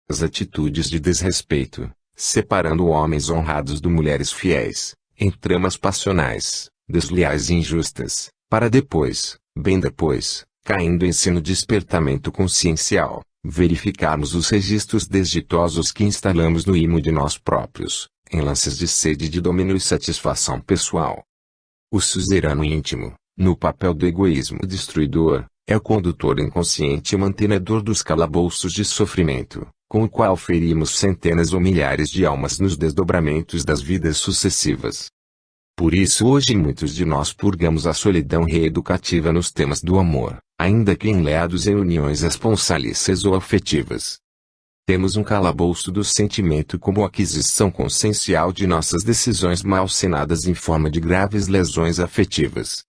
as atitudes de desrespeito, separando homens honrados de mulheres fiéis, em tramas passionais, desleais e injustas, para depois, bem depois, caindo em si no despertamento consciencial, verificarmos os registros desditosos que instalamos no imo de nós próprios, em lances de sede de domínio e satisfação pessoal. O suzerano íntimo, no papel do egoísmo destruidor, é o condutor inconsciente e mantenedor dos calabouços de sofrimento, com o qual ferimos centenas ou milhares de almas nos desdobramentos das vidas sucessivas. Por isso hoje muitos de nós purgamos a solidão reeducativa nos temas do amor, ainda que enleados em uniões esponsalícias ou afetivas. Temos um calabouço do sentimento como aquisição consciencial de nossas decisões malcenadas em forma de graves lesões afetivas.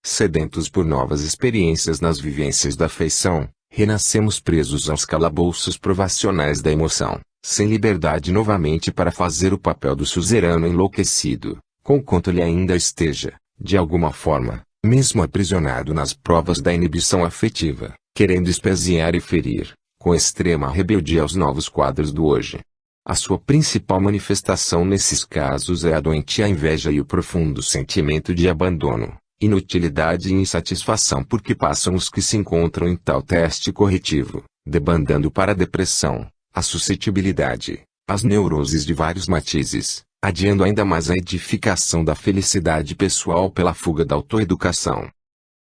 Sedentos por novas experiências nas vivências da afeição, renascemos presos aos calabouços provacionais da emoção, sem liberdade novamente para fazer o papel do suzerano enlouquecido, conquanto ele ainda esteja, de alguma forma, mesmo aprisionado nas provas da inibição afetiva, querendo espezinhar e ferir, com extrema rebeldia aos novos quadros do hoje. A sua principal manifestação nesses casos é a doentia inveja e o profundo sentimento de abandono, inutilidade e insatisfação porque passam os que se encontram em tal teste corretivo, debandando para a depressão, a suscetibilidade, as neuroses de vários matizes, adiando ainda mais a edificação da felicidade pessoal pela fuga da autoeducação.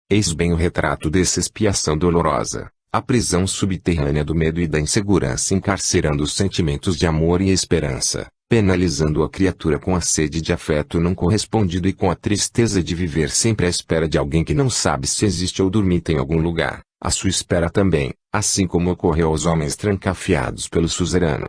Eis bem o retrato dessa expiação dolorosa, a prisão subterrânea do medo e da insegurança encarcerando os sentimentos de amor e esperança, penalizando a criatura com a sede de afeto não correspondido e com a tristeza de viver sempre à espera de alguém que não sabe se existe ou dormita em algum lugar, a sua espera também, assim como ocorreu aos homens trancafiados pelo suzerano.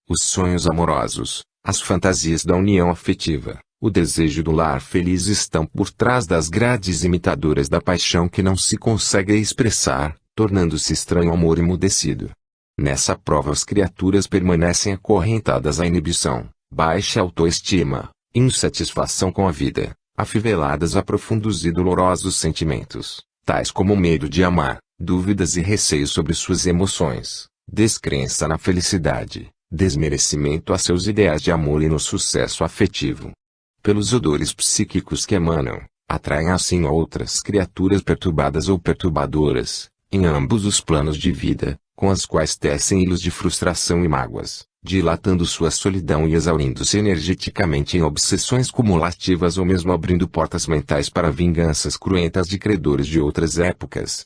Os sonhos amorosos, as fantasias da união afetiva, o desejo do lar feliz estão por trás das grades imitadoras da paixão que não se consegue expressar, tornando-se estranho amor emudecido. Nessa prova as criaturas permanecem acorrentadas à inibição, baixa autoestima, insatisfação com a vida, afiveladas a profundos e dolorosos sentimentos, tais como medo de amar, dúvidas e receios sobre suas emoções, descrença na felicidade, desmerecimento a seus ideais de amor e no sucesso afetivo. Pelos odores psíquicos que emanam, atraem assim outras criaturas perturbadas ou perturbadoras, em ambos os planos de vida, com as quais tecem hilos de frustração e mágoas, dilatando sua solidão e exaurindo-se energeticamente em obsessões cumulativas ou mesmo abrindo portas mentais para vinganças cruentas de credores de outras épocas.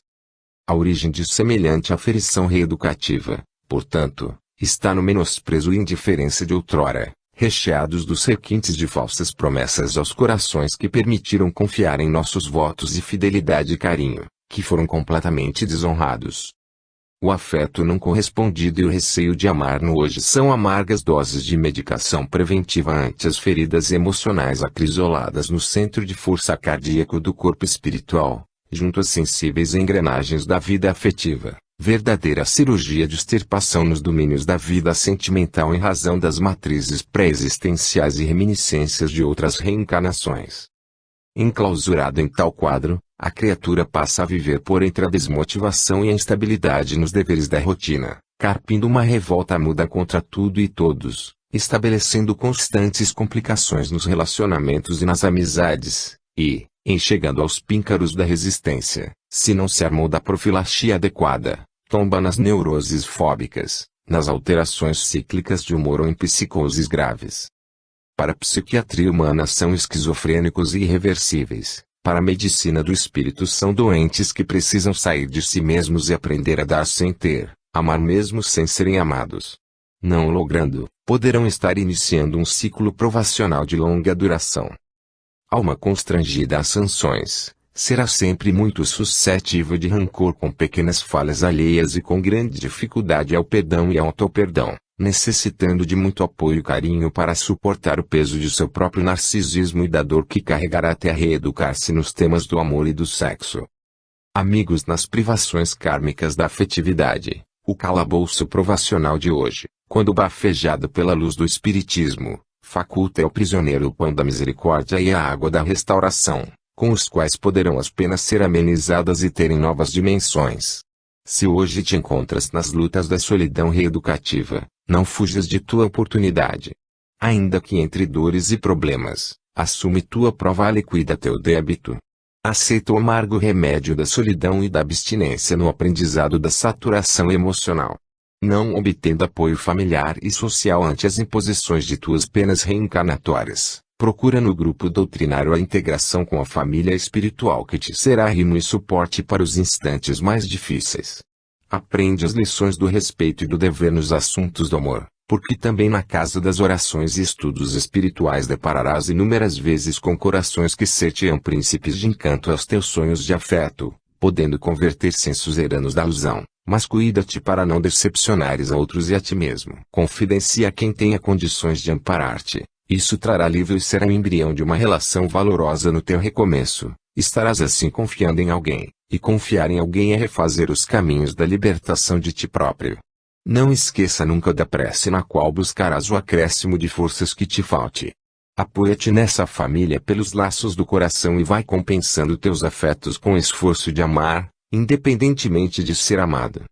A origem de semelhante aferição reeducativa, portanto, está no menosprezo e indiferença de outrora, recheados dos requintes de falsas promessas aos corações que permitiram confiar em nossos votos de fidelidade e carinho, que foram completamente desonrados. O afeto não correspondido e o receio de amar no hoje são amargas doses de medicação preventiva ante as feridas emocionais acrisoladas no centro de força cardíaco do corpo espiritual, junto às sensíveis engrenagens da vida afetiva, verdadeira cirurgia de extirpação nos domínios da vida sentimental em razão das matrizes pré-existenciais e reminiscências de outras reencarnações. Enclausurado em tal quadro, a criatura passa a viver por entre a desmotivação e a instabilidade nos deveres da rotina, carpindo uma revolta muda contra tudo e todos, estabelecendo constantes complicações nos relacionamentos e nas amizades, e, em chegando aos píncaros da resistência, se não se armou da profilaxia adequada, tomba nas neuroses fóbicas, nas alterações cíclicas de humor ou em psicoses graves. Para a psiquiatria humana são esquizofrênicos e irreversíveis. Para a medicina do espírito são doentes que precisam sair de si mesmos e aprender a dar sem ter, amar mesmo sem serem amados. Não o logrando, poderão estar iniciando um ciclo provacional de longa duração. Alma constrangida às sanções, será sempre muito suscetível de rancor com pequenas falhas alheias e com grande dificuldade ao perdão e ao autoperdão, necessitando de muito apoio e carinho para suportar o peso de seu próprio narcisismo e da dor que carregará até reeducar-se nos temas do amor e do sexo. Amigos, nas privações kármicas da afetividade, o calabouço provacional de hoje, quando bafejado pela luz do espiritismo, faculta ao prisioneiro o pão da misericórdia e a água da restauração, com os quais poderão as penas ser amenizadas e terem novas dimensões. Se hoje te encontras nas lutas da solidão reeducativa, não fujas de tua oportunidade. Ainda que entre dores e problemas, assume tua prova e liquida teu débito. Aceita o amargo remédio da solidão e da abstinência no aprendizado da saturação emocional. Não obtendo apoio familiar e social ante as imposições de tuas penas reencarnatórias, procura no grupo doutrinário a integração com a família espiritual que te será rimo e suporte para os instantes mais difíceis. Aprende as lições do respeito e do dever nos assuntos do amor, porque também na casa das orações e estudos espirituais depararás inúmeras vezes com corações que ser-te-ão príncipes de encanto aos teus sonhos de afeto, podendo converter-se em suzeranos da ilusão, mas cuida-te para não decepcionares a outros e a ti mesmo. Confidencia a quem tenha condições de amparar-te, isso trará alívio e será o embrião de uma relação valorosa no teu recomeço. Estarás assim confiando em alguém, e confiar em alguém é refazer os caminhos da libertação de ti próprio. Não esqueça nunca da prece na qual buscarás o acréscimo de forças que te falte. Apoia-te nessa família pelos laços do coração e vai compensando teus afetos com o esforço de amar, independentemente de ser amado.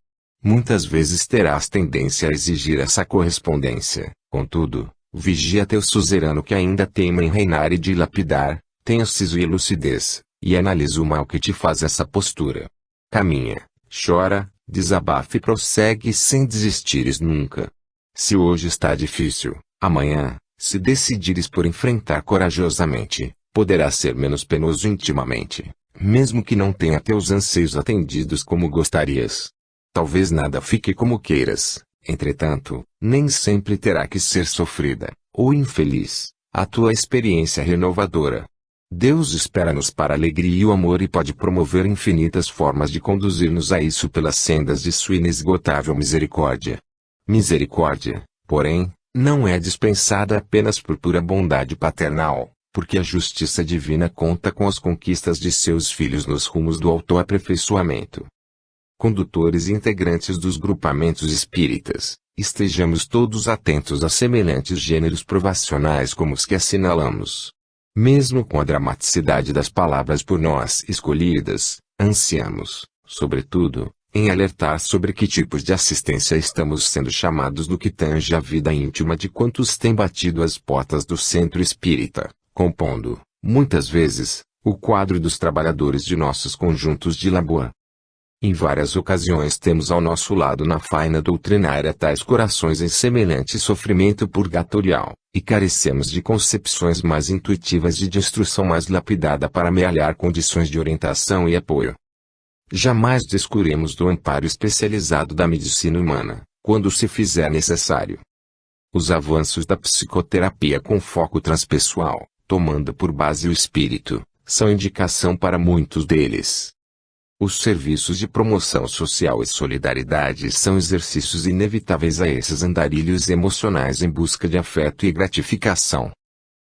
Muitas vezes terás tendência a exigir essa correspondência, contudo, vigia teu suzerano que ainda teima em reinar e dilapidar, tenha siso e lucidez, e analisa o mal que te faz essa postura. Caminha, chora, desabafa e prossegue sem desistires nunca. Se hoje está difícil, amanhã, se decidires por enfrentar corajosamente, poderá ser menos penoso intimamente, mesmo que não tenha teus anseios atendidos como gostarias. Talvez nada fique como queiras, entretanto, nem sempre terá que ser sofrida, ou infeliz, a tua experiência renovadora. Deus espera-nos para a alegria e o amor e pode promover infinitas formas de conduzir-nos a isso pelas sendas de sua inesgotável misericórdia. Misericórdia, porém, não é dispensada apenas por pura bondade paternal, porque a justiça divina conta com as conquistas de seus filhos nos rumos do autoaperfeiçoamento. Condutores e integrantes dos grupamentos espíritas, estejamos todos atentos a semelhantes gêneros provacionais como os que assinalamos. Mesmo com a dramaticidade das palavras por nós escolhidas, ansiamos, sobretudo, em alertar sobre que tipos de assistência estamos sendo chamados no que tange à vida íntima de quantos têm batido as portas do centro espírita, compondo, muitas vezes, o quadro dos trabalhadores de nossos conjuntos de labor. Em várias ocasiões temos ao nosso lado na faina doutrinária tais corações em semelhante sofrimento purgatorial, e carecemos de concepções mais intuitivas e de instrução mais lapidada para amealhar condições de orientação e apoio. Jamais descuremos do amparo especializado da medicina humana, quando se fizer necessário. Os avanços da psicoterapia com foco transpessoal, tomando por base o espírito, são indicação para muitos deles. Os serviços de promoção social e solidariedade são exercícios inevitáveis a esses andarilhos emocionais em busca de afeto e gratificação.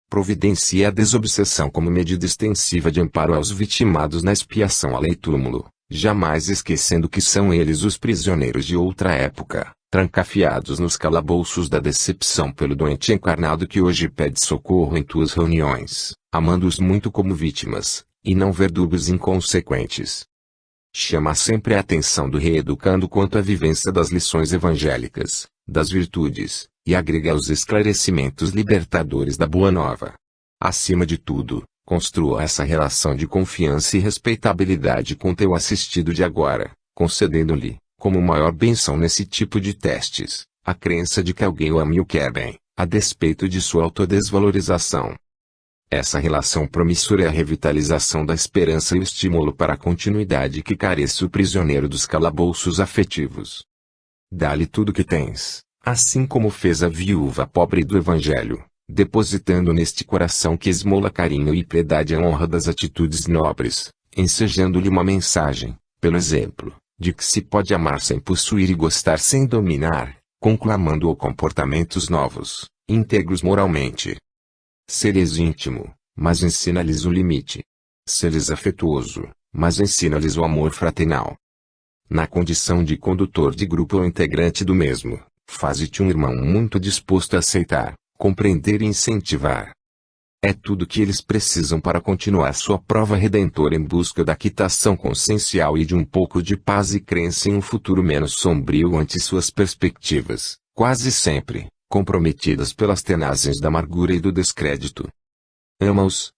Providencia a desobsessão como medida extensiva de amparo aos vitimados na expiação à lei túmulo, jamais esquecendo que são eles os prisioneiros de outra época, trancafiados nos calabouços da decepção pelo doente encarnado que hoje pede socorro em tuas reuniões, amando-os muito como vítimas, e não verdugos inconsequentes. Chama sempre a atenção do reeducando quanto à vivência das lições evangélicas, das virtudes, e agrega os esclarecimentos libertadores da Boa Nova. Acima de tudo, construa essa relação de confiança e respeitabilidade com teu assistido de agora, concedendo-lhe, como maior bênção nesse tipo de testes, a crença de que alguém o ama e o quer bem, a despeito de sua autodesvalorização. Essa relação promissora é a revitalização da esperança e o estímulo para a continuidade que carece o prisioneiro dos calabouços afetivos. Dá-lhe tudo que tens, assim como fez a viúva pobre do Evangelho, depositando neste coração que esmola carinho e piedade a honra das atitudes nobres, ensejando-lhe uma mensagem, pelo exemplo, de que se pode amar sem possuir e gostar sem dominar, conclamando-o comportamentos novos, íntegros moralmente. Seres íntimo, mas ensina-lhes o limite. Seres afetuoso, mas ensina-lhes o amor fraternal. Na condição de condutor de grupo ou integrante do mesmo, faze-te um irmão muito disposto a aceitar, compreender e incentivar. É tudo que eles precisam para continuar sua prova redentora em busca da quitação consciencial e de um pouco de paz e crença em um futuro menos sombrio ante suas perspectivas, quase sempre, comprometidas pelas tenazes da amargura e do descrédito. Ama-os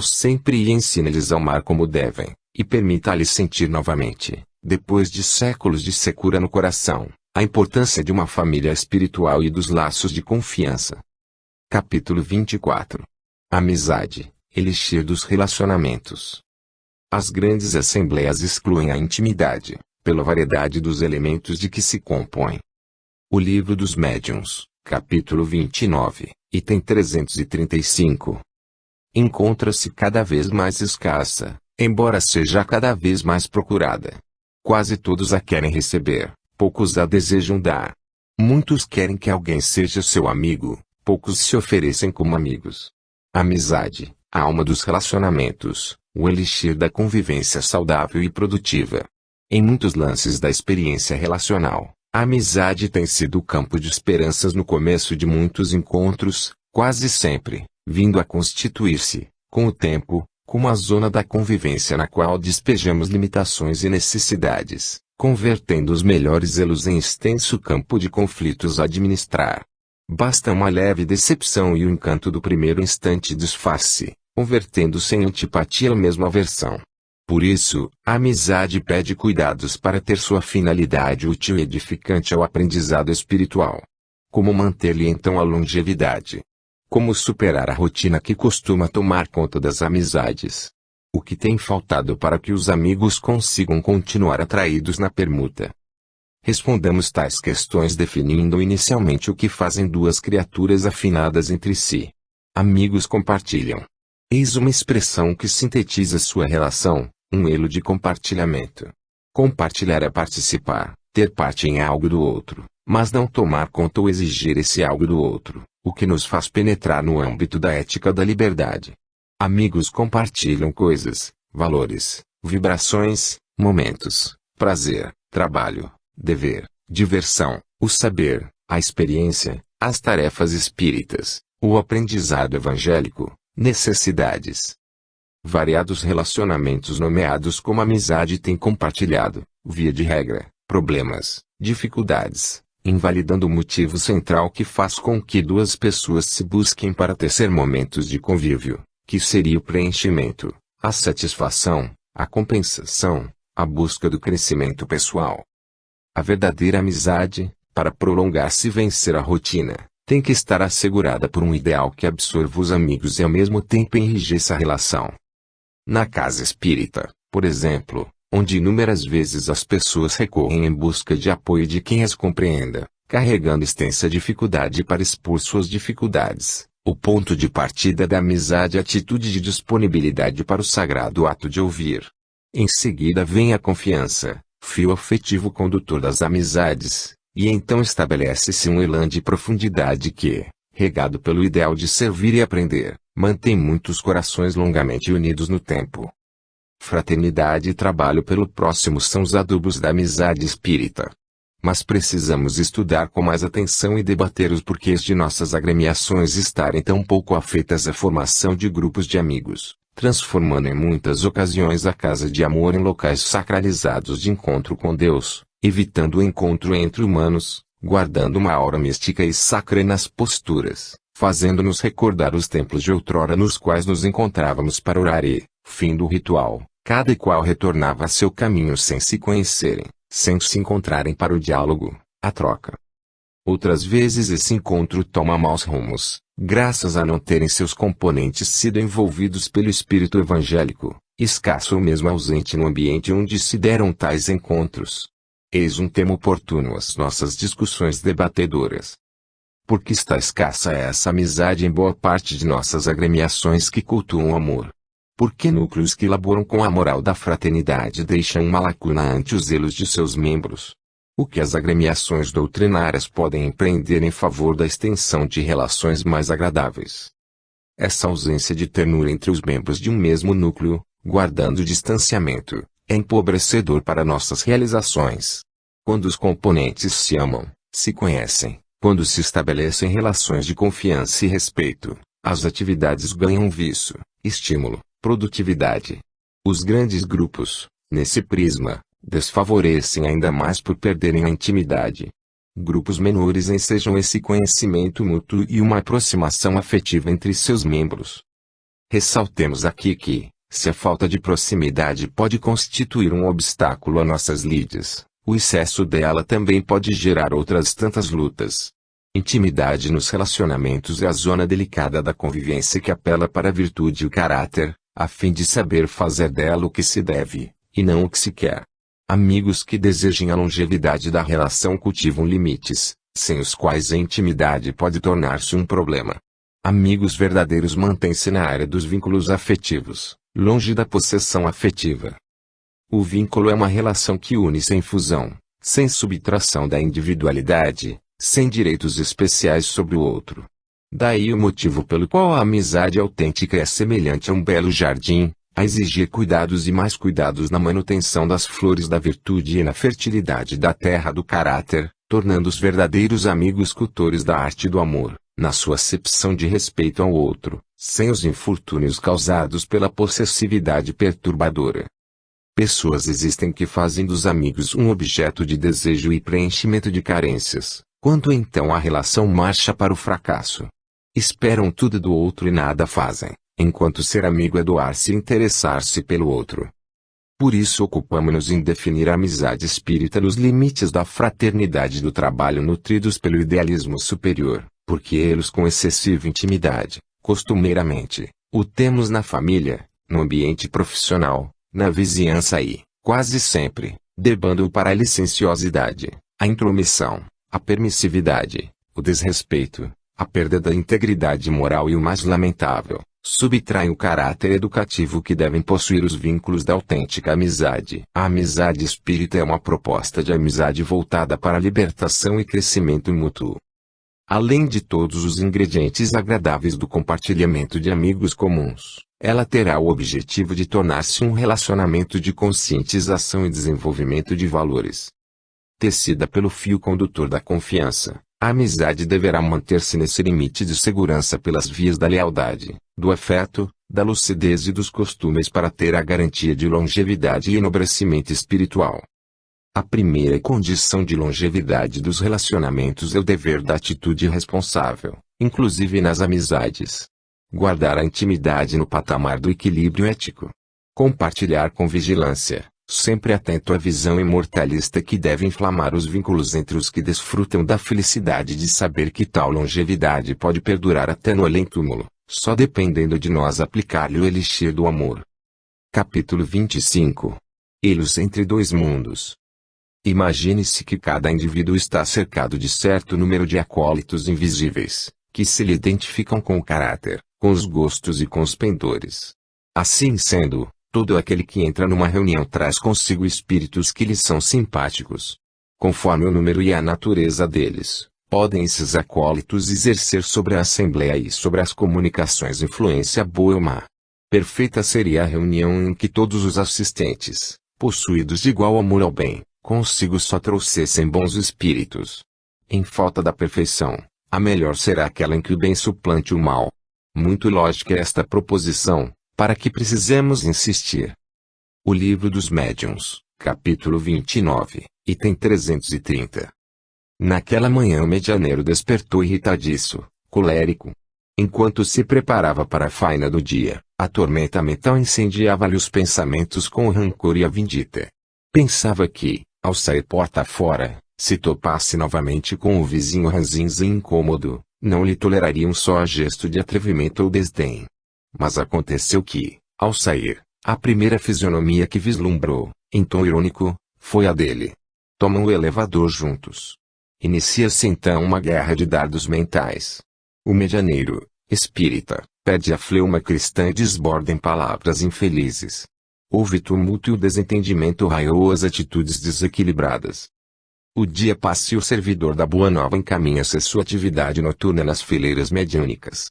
sempre e ensina-lhes a amar como devem, e permita-lhes sentir novamente, depois de séculos de secura no coração, a importância de uma família espiritual e dos laços de confiança. Capítulo 24. Amizade, elixir dos relacionamentos. As grandes assembleias excluem a intimidade, pela variedade dos elementos de que se compõem. O Livro dos Médiuns, capítulo 29, item 335. Encontra-se cada vez mais escassa, embora seja cada vez mais procurada. Quase todos a querem receber, poucos a desejam dar. Muitos querem que alguém seja seu amigo, poucos se oferecem como amigos. Amizade, a alma dos relacionamentos, o elixir da convivência saudável e produtiva. Em muitos lances da experiência relacional, a amizade tem sido o campo de esperanças no começo de muitos encontros, quase sempre, vindo a constituir-se, com o tempo, como a zona da convivência na qual despejamos limitações e necessidades, convertendo os melhores zelos em extenso campo de conflitos a administrar. Basta uma leve decepção e o encanto do primeiro instante desfaz-se, convertendo-se em antipatia ou mesmo aversão. Por isso, a amizade pede cuidados para ter sua finalidade útil e edificante ao aprendizado espiritual. Como manter-lhe então a longevidade? Como superar a rotina que costuma tomar conta das amizades? O que tem faltado para que os amigos consigam continuar atraídos na permuta? Respondamos tais questões definindo inicialmente o que fazem duas criaturas afinadas entre si. Amigos compartilham. Eis uma expressão que sintetiza sua relação, um elo de compartilhamento. Compartilhar é participar, ter parte em algo do outro, mas não tomar conta ou exigir esse algo do outro, o que nos faz penetrar no âmbito da ética da liberdade. Amigos compartilham coisas, valores, vibrações, momentos, prazer, trabalho, dever, diversão, o saber, a experiência, as tarefas espíritas, o aprendizado evangélico, necessidades. Variados relacionamentos nomeados como amizade têm compartilhado, via de regra, problemas, dificuldades, invalidando o motivo central que faz com que duas pessoas se busquem para tecer momentos de convívio, que seria o preenchimento, a satisfação, a compensação, a busca do crescimento pessoal. A verdadeira amizade, para prolongar-se e vencer a rotina, tem que estar assegurada por um ideal que absorva os amigos e ao mesmo tempo enrijeça a relação. Na casa espírita, por exemplo, onde inúmeras vezes as pessoas recorrem em busca de apoio de quem as compreenda, carregando extensa dificuldade para expor suas dificuldades, o ponto de partida da amizade é a atitude de disponibilidade para o sagrado ato de ouvir. Em seguida vem a confiança, fio afetivo condutor das amizades, e então estabelece-se um elan de profundidade que, regado pelo ideal de servir e aprender, mantém muitos corações longamente unidos no tempo. Fraternidade e trabalho pelo próximo são os adubos da amizade espírita. Mas precisamos estudar com mais atenção e debater os porquês de nossas agremiações estarem tão pouco afeitas à formação de grupos de amigos, transformando em muitas ocasiões a casa de amor em locais sacralizados de encontro com Deus, evitando o encontro entre humanos, guardando uma aura mística e sacra nas posturas, fazendo-nos recordar os templos de outrora nos quais nos encontrávamos para orar e, fim do ritual, cada qual retornava a seu caminho sem se conhecerem, sem se encontrarem para o diálogo, a troca. Outras vezes esse encontro toma maus rumos, graças a não terem seus componentes sido envolvidos pelo espírito evangélico, escasso ou mesmo ausente no ambiente onde se deram tais encontros. Eis um tema oportuno às nossas discussões debatedoras. Por que está escassa essa amizade em boa parte de nossas agremiações que cultuam o amor? Por que núcleos que laboram com a moral da fraternidade deixam uma lacuna ante os zelos de seus membros? O que as agremiações doutrinárias podem empreender em favor da extensão de relações mais agradáveis? Essa ausência de ternura entre os membros de um mesmo núcleo, guardando distanciamento, é empobrecedor para nossas realizações. Quando os componentes se amam, se conhecem, quando se estabelecem relações de confiança e respeito, As atividades ganham vício, estímulo, produtividade. Os grandes grupos, nesse prisma, desfavorecem ainda mais por perderem a intimidade. Grupos menores ensejam esse conhecimento mútuo e uma aproximação afetiva entre seus membros. Ressaltemos aqui que, se a falta de proximidade pode constituir um obstáculo a nossas lides, o excesso dela também pode gerar outras tantas lutas. Intimidade nos relacionamentos é a zona delicada da convivência que apela para a virtude e o caráter, a fim de saber fazer dela o que se deve, e não o que se quer. Amigos que desejem a longevidade da relação cultivam limites, sem os quais a intimidade pode tornar-se um problema. Amigos verdadeiros mantêm-se na área dos vínculos afetivos, longe da possessão afetiva. O vínculo é uma relação que une sem fusão, sem subtração da individualidade, sem direitos especiais sobre o outro. Daí o motivo pelo qual a amizade autêntica é semelhante a um belo jardim, a exigir cuidados e mais cuidados na manutenção das flores da virtude e na fertilidade da terra do caráter, tornando os verdadeiros amigos cultores da arte do amor, na sua acepção de respeito ao outro, sem os infortúnios causados pela possessividade perturbadora. Pessoas existem que fazem dos amigos um objeto de desejo e preenchimento de carências, quando então a relação marcha para o fracasso. Esperam tudo do outro e nada fazem, enquanto ser amigo é doar-se e interessar-se pelo outro. Por isso ocupamo-nos em definir a amizade espírita nos limites da fraternidade do trabalho nutridos pelo idealismo superior, porque eles com excessiva intimidade, costumeiramente, o temos na família, no ambiente profissional, na vizinhança e, quase sempre, debandam para a licenciosidade, a intromissão, a permissividade, o desrespeito, a perda da integridade moral e o mais lamentável, subtraem o caráter educativo que devem possuir os vínculos da autêntica amizade. A amizade espírita é uma proposta de amizade voltada para a libertação e crescimento mútuo. Além de todos os ingredientes agradáveis do compartilhamento de amigos comuns, ela terá o objetivo de tornar-se um relacionamento de conscientização e desenvolvimento de valores. Tecida pelo fio condutor da confiança, a amizade deverá manter-se nesse limite de segurança pelas vias da lealdade, do afeto, da lucidez e dos costumes para ter a garantia de longevidade e enobrecimento espiritual. A primeira condição de longevidade dos relacionamentos é o dever da atitude responsável, inclusive nas amizades. Guardar a intimidade no patamar do equilíbrio ético. Compartilhar com vigilância, sempre atento à visão imortalista que deve inflamar os vínculos entre os que desfrutam da felicidade de saber que tal longevidade pode perdurar até no além-túmulo, só dependendo de nós aplicar-lhe o elixir do amor. Capítulo 25. Elos entre dois mundos. Imagine-se que cada indivíduo está cercado de certo número de acólitos invisíveis, que se lhe identificam com o caráter, com os gostos e com os pendores. Assim sendo, todo aquele que entra numa reunião traz consigo espíritos que lhe são simpáticos. Conforme o número e a natureza deles, podem esses acólitos exercer sobre a assembleia e sobre as comunicações influência boa ou má. Perfeita seria a reunião em que todos os assistentes, possuídos de igual amor ao bem, consigo só trouxessem bons espíritos. Em falta da perfeição, a melhor será aquela em que o bem suplante o mal. Muito lógica é esta proposição, para que precisemos insistir. O Livro dos Médiuns, capítulo 29, item 330. Naquela manhã o medianeiro despertou irritadiço, colérico. Enquanto se preparava para a faina do dia, a tormenta mental incendiava-lhe os pensamentos com o rancor e a vindita. Pensava que, ao sair porta fora, se topasse novamente com o vizinho ranzinza e incômodo, não lhe toleraria um só gesto de atrevimento ou desdém. Mas aconteceu que, ao sair, a primeira fisionomia que vislumbrou, em tom irônico, foi a dele. Tomam o elevador juntos. Inicia-se então uma guerra de dardos mentais. O medianeiro, espírita, pede a fleuma cristã e desborda em palavras infelizes. Houve tumulto e o desentendimento raiou as atitudes desequilibradas. O dia passa e o servidor da Boa Nova encaminha-se à sua atividade noturna nas fileiras mediúnicas.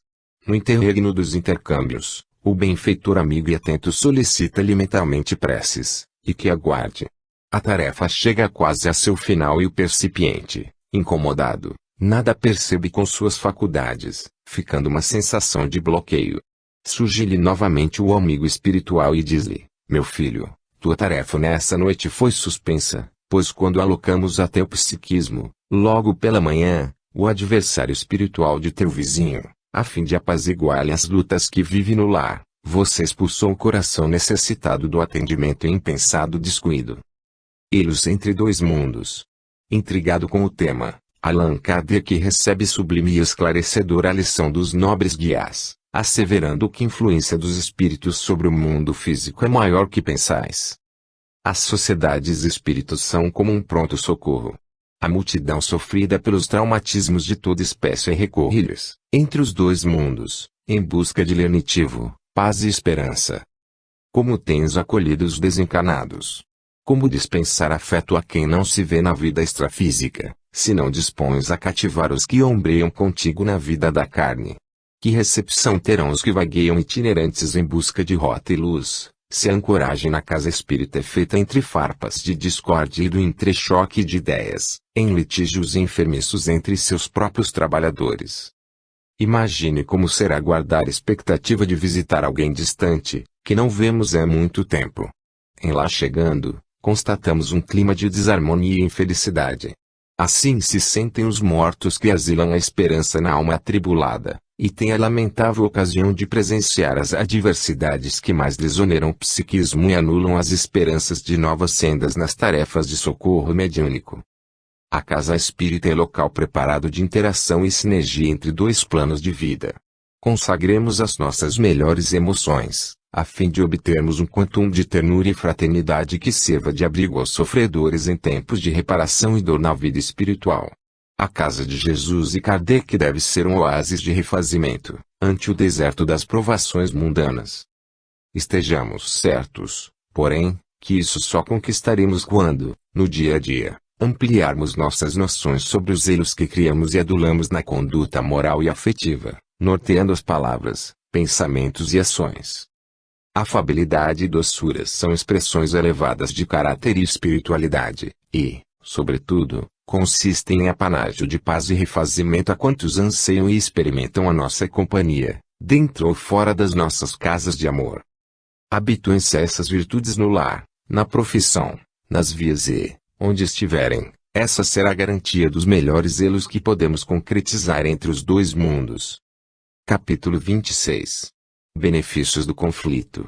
No interregno dos intercâmbios, o benfeitor amigo e atento solicita-lhe mentalmente preces, e que aguarde. A tarefa chega quase a seu final e o percipiente, incomodado, Nada percebe com suas faculdades, ficando uma sensação de bloqueio. Surge-lhe novamente o amigo espiritual e diz-lhe: meu filho, tua tarefa nessa noite foi suspensa, pois quando alocamos até o psiquismo, logo pela manhã, o adversário espiritual de teu vizinho, a fim de apaziguar-lhe as lutas que vive no lar, você expulsou o coração necessitado do atendimento e impensado descuido. Eles entre dois mundos. Intrigado com o tema, Allan Kardec recebe sublime e esclarecedora lição dos nobres guias, asseverando que a influência dos espíritos sobre o mundo físico é maior que pensais. As sociedades espíritas são como um pronto-socorro. A multidão sofrida pelos traumatismos de toda espécie recorre-lhes, entre os dois mundos, em busca de lenitivo, paz e esperança. Como tens acolhido os desencarnados? Como dispensar afeto a quem não se vê na vida extrafísica, se não dispões a cativar os que ombreiam contigo na vida da carne? Que recepção terão os que vagueiam itinerantes em busca de rota e luz, se a ancoragem na casa espírita é feita entre farpas de discórdia e do entrechoque de ideias, em litígios enfermiços entre seus próprios trabalhadores? Imagine como será guardar expectativa de visitar alguém distante, que não vemos há muito tempo. Em lá chegando, constatamos um clima de desarmonia e infelicidade. Assim se sentem os mortos que asilam a esperança na alma atribulada, e têm a lamentável ocasião de presenciar as adversidades que mais desoneram o psiquismo e anulam as esperanças de novas sendas nas tarefas de socorro mediúnico. A casa espírita é local preparado de interação e sinergia entre dois planos de vida. Consagremos as nossas melhores emoções, a fim de obtermos um quantum de ternura e fraternidade que sirva de abrigo aos sofredores em tempos de reparação e dor na vida espiritual. A casa de Jesus e Kardec deve ser um oásis de refazimento, ante o deserto das provações mundanas. Estejamos certos, porém, que isso só conquistaremos quando, no dia a dia, ampliarmos nossas noções sobre os elos que criamos e adulamos na conduta moral e afetiva, norteando as palavras, pensamentos e ações. Afabilidade e doçura são expressões elevadas de caráter e espiritualidade, e, sobretudo, consistem em apanágio de paz e refazimento a quantos anseiam e experimentam a nossa companhia, dentro ou fora das nossas casas de amor. Habituem-se a essas virtudes no lar, na profissão, nas vias e, onde estiverem, essa será a garantia dos melhores elos que podemos concretizar entre os dois mundos. Capítulo 26. Benefícios do conflito.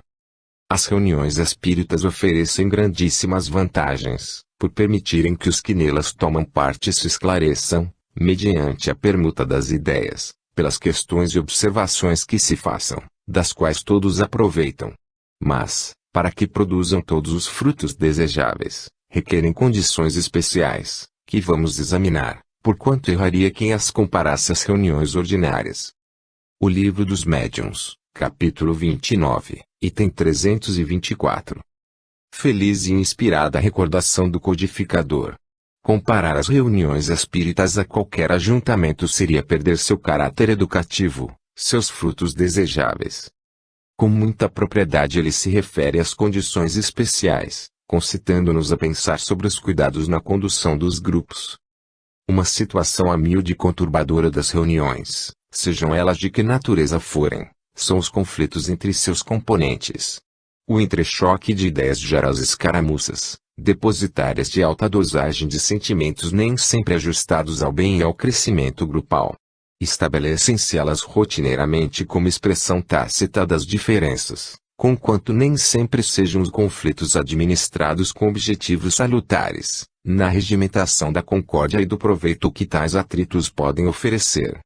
As reuniões espíritas oferecem grandíssimas vantagens, por permitirem que os que nelas tomam parte se esclareçam, mediante a permuta das ideias, pelas questões e observações que se façam, das quais todos aproveitam. Mas, para que produzam todos os frutos desejáveis, requerem condições especiais, que vamos examinar, porquanto erraria quem as comparasse às reuniões ordinárias. O Livro dos Médiuns, capítulo 29, item 324. Feliz e inspirada recordação do codificador. Comparar as reuniões espíritas a qualquer ajuntamento seria perder seu caráter educativo, seus frutos desejáveis. Com muita propriedade ele se refere às condições especiais, concitando-nos a pensar sobre os cuidados na condução dos grupos. Uma situação humilde e conturbadora das reuniões, sejam elas de que natureza forem, são os conflitos entre seus componentes. O entrechoque de ideias gera as escaramuças, depositárias de alta dosagem de sentimentos nem sempre ajustados ao bem e ao crescimento grupal. Estabelecem-se elas rotineiramente como expressão tácita das diferenças, conquanto nem sempre sejam os conflitos administrados com objetivos salutares, na regimentação da concórdia e do proveito que tais atritos podem oferecer.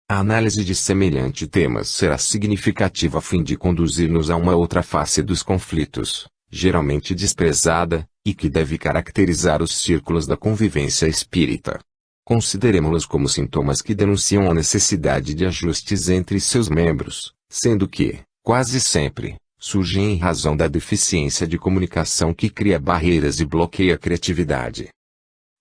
A análise de semelhante tema será significativa a fim de conduzir-nos a uma outra face dos conflitos, geralmente desprezada, e que deve caracterizar os círculos da convivência espírita. Consideremo-los como sintomas que denunciam a necessidade de ajustes entre seus membros, sendo que, quase sempre, surgem em razão da deficiência de comunicação que cria barreiras e bloqueia a criatividade.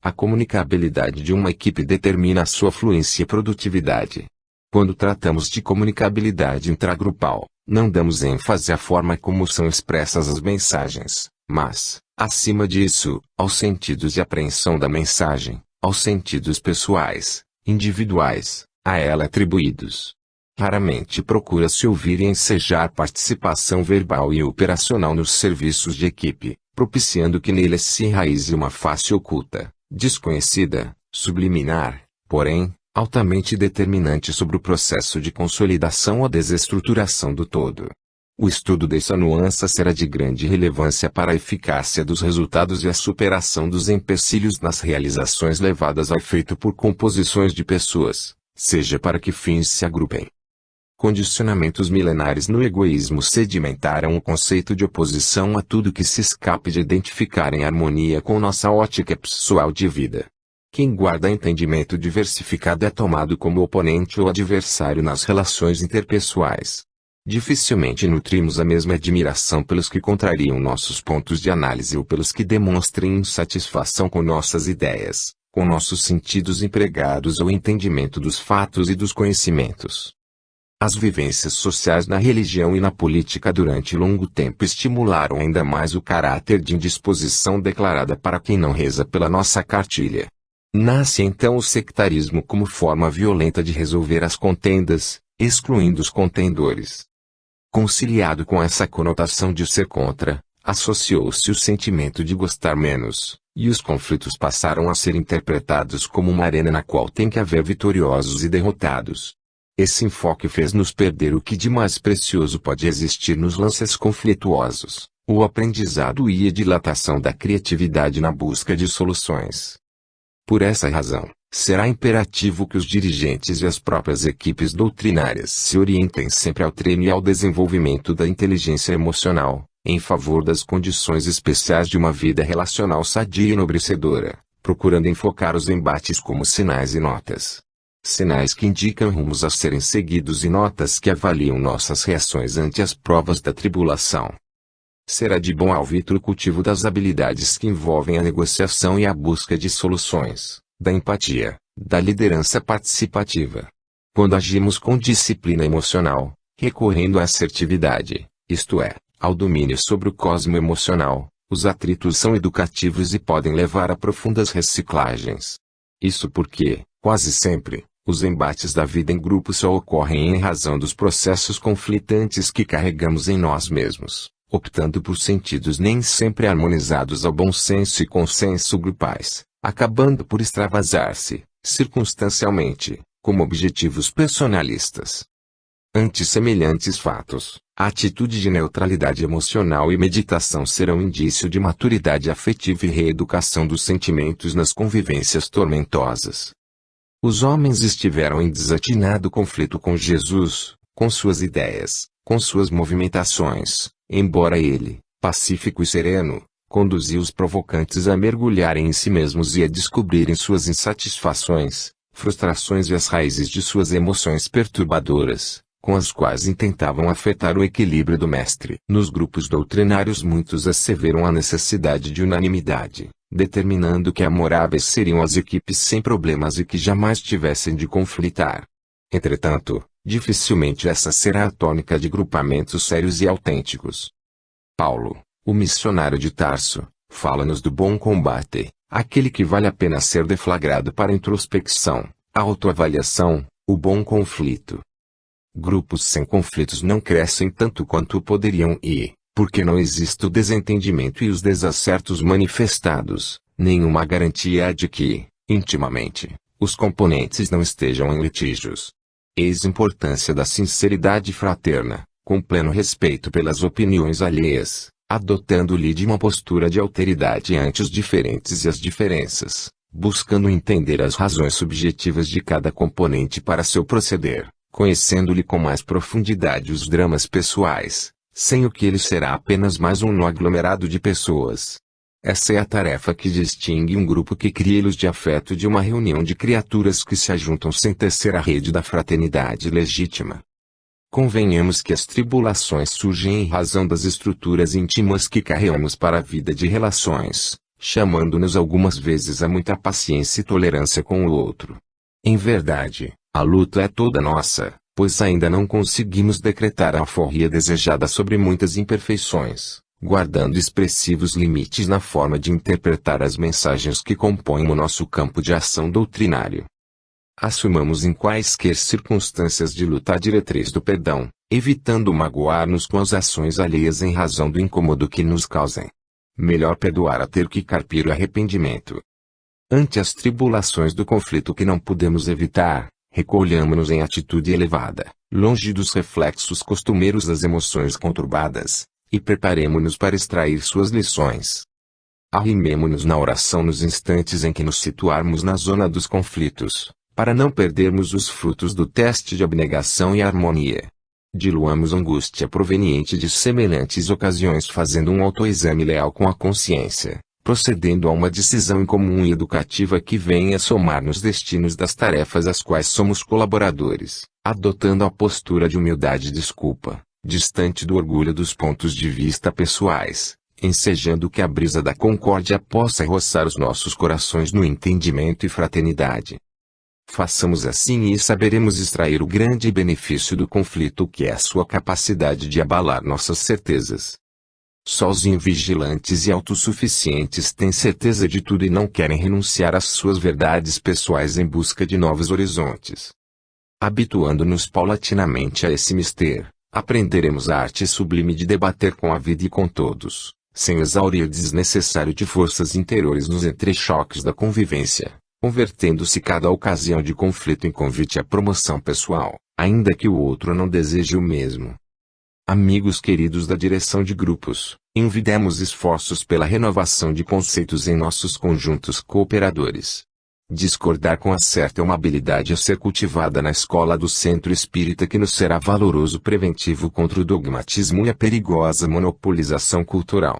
A comunicabilidade de uma equipe determina a sua fluência e produtividade. Quando tratamos de comunicabilidade intragrupal, não damos ênfase à forma como são expressas as mensagens, mas, acima disso, aos sentidos de apreensão da mensagem, aos sentidos pessoais, individuais, a ela atribuídos. Raramente procura-se ouvir e ensejar participação verbal e operacional nos serviços de equipe, propiciando que neles se enraize uma face oculta, desconhecida, subliminar, porém, altamente determinante sobre o processo de consolidação ou desestruturação do todo. O estudo dessa nuance será de grande relevância para a eficácia dos resultados e a superação dos empecilhos nas realizações levadas a efeito por composições de pessoas, seja para que fins se agrupem. Condicionamentos milenares no egoísmo sedimentaram o conceito de oposição a tudo que se escape de identificar em harmonia com nossa ótica pessoal de vida. Quem guarda entendimento diversificado é tomado como oponente ou adversário nas relações interpessoais. Dificilmente nutrimos a mesma admiração pelos que contrariam nossos pontos de análise ou pelos que demonstrem insatisfação com nossas ideias, com nossos sentidos empregados ou entendimento dos fatos e dos conhecimentos. As vivências sociais na religião e na política durante longo tempo estimularam ainda mais o caráter de indisposição declarada para quem não reza pela nossa cartilha. Nasce então o sectarismo como forma violenta de resolver as contendas, excluindo os contendores. Conciliado com essa conotação de ser contra, associou-se o sentimento de gostar menos, e os conflitos passaram a ser interpretados como uma arena na qual tem que haver vitoriosos e derrotados. Esse enfoque fez-nos perder o que de mais precioso pode existir nos lances conflituosos, o aprendizado e a dilatação da criatividade na busca de soluções. Por essa razão, será imperativo que os dirigentes e as próprias equipes doutrinárias se orientem sempre ao treino e ao desenvolvimento da inteligência emocional, em favor das condições especiais de uma vida relacional sadia e enobrecedora, procurando enfocar os embates como sinais e notas. Sinais que indicam rumos a serem seguidos e notas que avaliam nossas reações ante as provas da tribulação. Será de bom alvitro o cultivo das habilidades que envolvem a negociação e a busca de soluções, da empatia, da liderança participativa. Quando agimos com disciplina emocional, recorrendo à assertividade, isto é, ao domínio sobre o cosmo emocional, os atritos são educativos e podem levar a profundas reciclagens. Isso porque, quase sempre, os embates da vida em grupo só ocorrem em razão dos processos conflitantes que carregamos em nós mesmos, optando por sentidos nem sempre harmonizados ao bom senso e consenso grupais, acabando por extravasar-se, circunstancialmente, como objetivos personalistas. Ante semelhantes fatos, a atitude de neutralidade emocional e meditação serão indício de maturidade afetiva e reeducação dos sentimentos nas convivências tormentosas. Os homens estiveram em desatinado conflito com Jesus, com suas ideias, com suas movimentações, embora ele, pacífico e sereno, conduziu os provocantes a mergulharem em si mesmos e a descobrirem suas insatisfações, frustrações e as raízes de suas emoções perturbadoras, com as quais intentavam afetar o equilíbrio do mestre. Nos grupos doutrinários muitos asseveram a necessidade de unanimidade, determinando que amoráveis seriam as equipes sem problemas e que jamais tivessem de conflitar. Entretanto, dificilmente essa será a tônica de grupamentos sérios e autênticos. Paulo, o missionário de Tarso, fala-nos do bom combate, aquele que vale a pena ser deflagrado para introspecção, autoavaliação, o bom conflito. Grupos sem conflitos não crescem tanto quanto poderiam e, porque não existe o desentendimento e os desacertos manifestados, nenhuma garantia há de que, intimamente, os componentes não estejam em litígios. Eis a importância da sinceridade fraterna, com pleno respeito pelas opiniões alheias, adotando-lhe de uma postura de alteridade ante os diferentes e as diferenças, buscando entender as razões subjetivas de cada componente para seu proceder, conhecendo-lhe com mais profundidade os dramas pessoais, sem o que ele será apenas mais um nó aglomerado de pessoas. Essa é a tarefa que distingue um grupo que cria hilos de afeto de uma reunião de criaturas que se ajuntam sem tecer a rede da fraternidade legítima. Convenhamos que as tribulações surgem em razão das estruturas íntimas que carregamos para a vida de relações, chamando-nos algumas vezes a muita paciência e tolerância com o outro. Em verdade, a luta é toda nossa, pois ainda não conseguimos decretar a alforria desejada sobre muitas imperfeições, guardando expressivos limites na forma de interpretar as mensagens que compõem o nosso campo de ação doutrinário. Assumamos em quaisquer circunstâncias de luta a diretriz do perdão, evitando magoar-nos com as ações alheias em razão do incômodo que nos causem. Melhor perdoar a ter que carpir o arrependimento. Ante as tribulações do conflito que não podemos evitar, recolhamo-nos em atitude elevada, longe dos reflexos costumeiros das emoções conturbadas, e preparemo-nos para extrair suas lições. Arrimemo-nos na oração nos instantes em que nos situarmos na zona dos conflitos, para não perdermos os frutos do teste de abnegação e harmonia. Diluamos angústia proveniente de semelhantes ocasiões fazendo um autoexame leal com a consciência, procedendo a uma decisão incomum e educativa que venha somar nos destinos das tarefas às quais somos colaboradores, adotando a postura de humildade e desculpa, distante do orgulho dos pontos de vista pessoais, ensejando que a brisa da concórdia possa roçar os nossos corações no entendimento e fraternidade. Façamos assim e saberemos extrair o grande benefício do conflito que é a sua capacidade de abalar nossas certezas. Só os invigilantes e autossuficientes têm certeza de tudo e não querem renunciar às suas verdades pessoais em busca de novos horizontes. Habituando-nos paulatinamente a esse mister, aprenderemos a arte sublime de debater com a vida e com todos, sem exaurir o desnecessário de forças interiores nos entrechoques da convivência, convertendo-se cada ocasião de conflito em convite à promoção pessoal, ainda que o outro não deseje o mesmo. Amigos queridos da direção de grupos, envidemos esforços pela renovação de conceitos em nossos conjuntos cooperadores. Discordar com acerto é uma habilidade a ser cultivada na escola do centro espírita que nos será valoroso preventivo contra o dogmatismo e a perigosa monopolização cultural.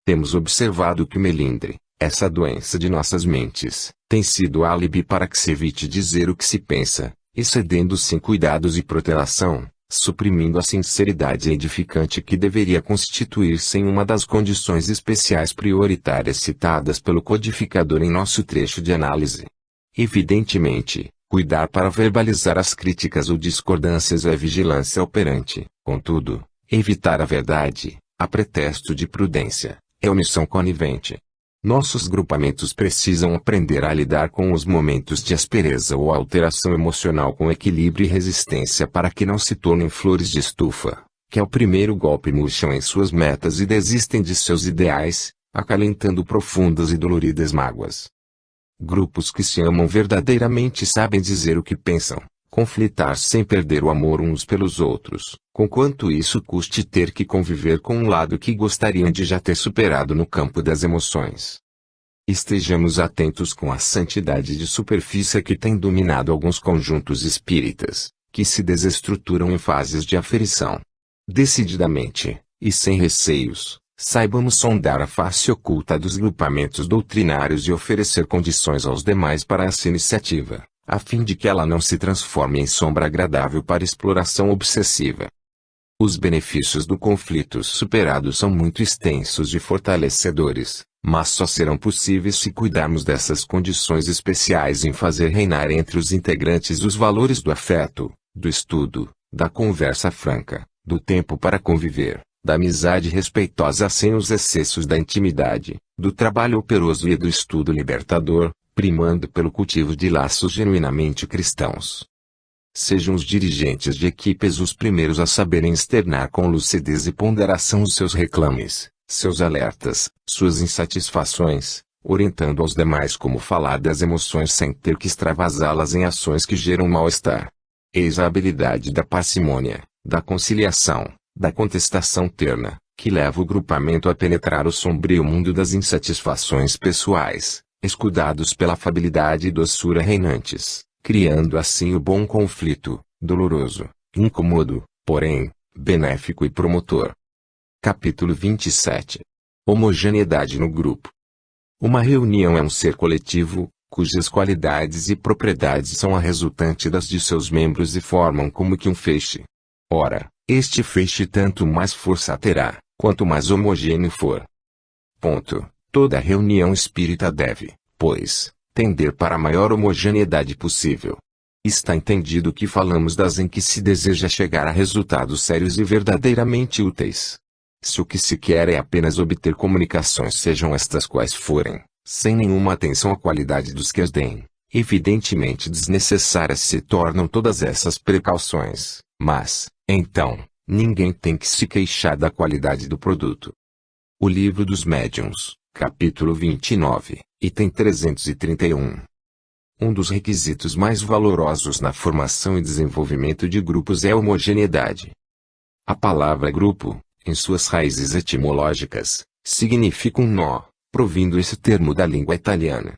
Temos observado que o melindre, essa doença de nossas mentes, tem sido álibi para que se evite dizer o que se pensa, excedendo-se em cuidados e protelação, suprimindo a sinceridade edificante que deveria constituir-se em uma das condições especiais prioritárias citadas pelo codificador em nosso trecho de análise. Evidentemente, cuidar para verbalizar as críticas ou discordâncias é vigilância operante, contudo, evitar a verdade, a pretexto de prudência, é omissão conivente. Nossos grupamentos precisam aprender a lidar com os momentos de aspereza ou alteração emocional com equilíbrio e resistência para que não se tornem flores de estufa, que ao primeiro golpe murcham em suas metas e desistem de seus ideais, acalentando profundas e doloridas mágoas. Grupos que se amam verdadeiramente sabem dizer o que pensam, conflitar sem perder o amor uns pelos outros, conquanto isso custe ter que conviver com um lado que gostariam de já ter superado no campo das emoções. Estejamos atentos com a santidade de superfície que tem dominado alguns conjuntos espíritas, que se desestruturam em fases de aferição. Decididamente, e sem receios, saibamos sondar a face oculta dos grupamentos doutrinários e oferecer condições aos demais para essa iniciativa, a fim de que ela não se transforme em sombra agradável para exploração obsessiva. Os benefícios do conflito superado são muito extensos e fortalecedores, mas só serão possíveis se cuidarmos dessas condições especiais em fazer reinar entre os integrantes os valores do afeto, do estudo, da conversa franca, do tempo para conviver, da amizade respeitosa sem os excessos da intimidade, do trabalho operoso e do estudo libertador, primando pelo cultivo de laços genuinamente cristãos. Sejam os dirigentes de equipes os primeiros a saberem externar com lucidez e ponderação os seus reclames, seus alertas, suas insatisfações, orientando aos demais como falar das emoções sem ter que extravasá-las em ações que geram mal-estar. Eis a habilidade da parcimônia, da conciliação, da contestação terna, que leva o grupamento a penetrar o sombrio mundo das insatisfações pessoais, escudados pela afabilidade e doçura reinantes, criando assim o bom conflito, doloroso, incômodo, porém, benéfico e promotor. Capítulo 27. Homogeneidade no grupo. Uma reunião é um ser coletivo, cujas qualidades e propriedades são a resultante das de seus membros e formam como que um feixe. Ora, este feixe tanto mais força terá, quanto mais homogêneo for. Toda reunião espírita deve, pois, tender para a maior homogeneidade possível. Está entendido que falamos das em que se deseja chegar a resultados sérios e verdadeiramente úteis. Se o que se quer é apenas obter comunicações sejam estas quais forem, sem nenhuma atenção à qualidade dos que as deem, Evidentemente desnecessárias se tornam todas essas precauções, mas, então, ninguém tem que se queixar da qualidade do produto. O Livro dos Médiuns, capítulo 29, item 331. Um dos requisitos mais valorosos na formação e desenvolvimento de grupos é a homogeneidade. A palavra grupo, em suas raízes etimológicas, significa um nó, provindo esse termo da língua italiana.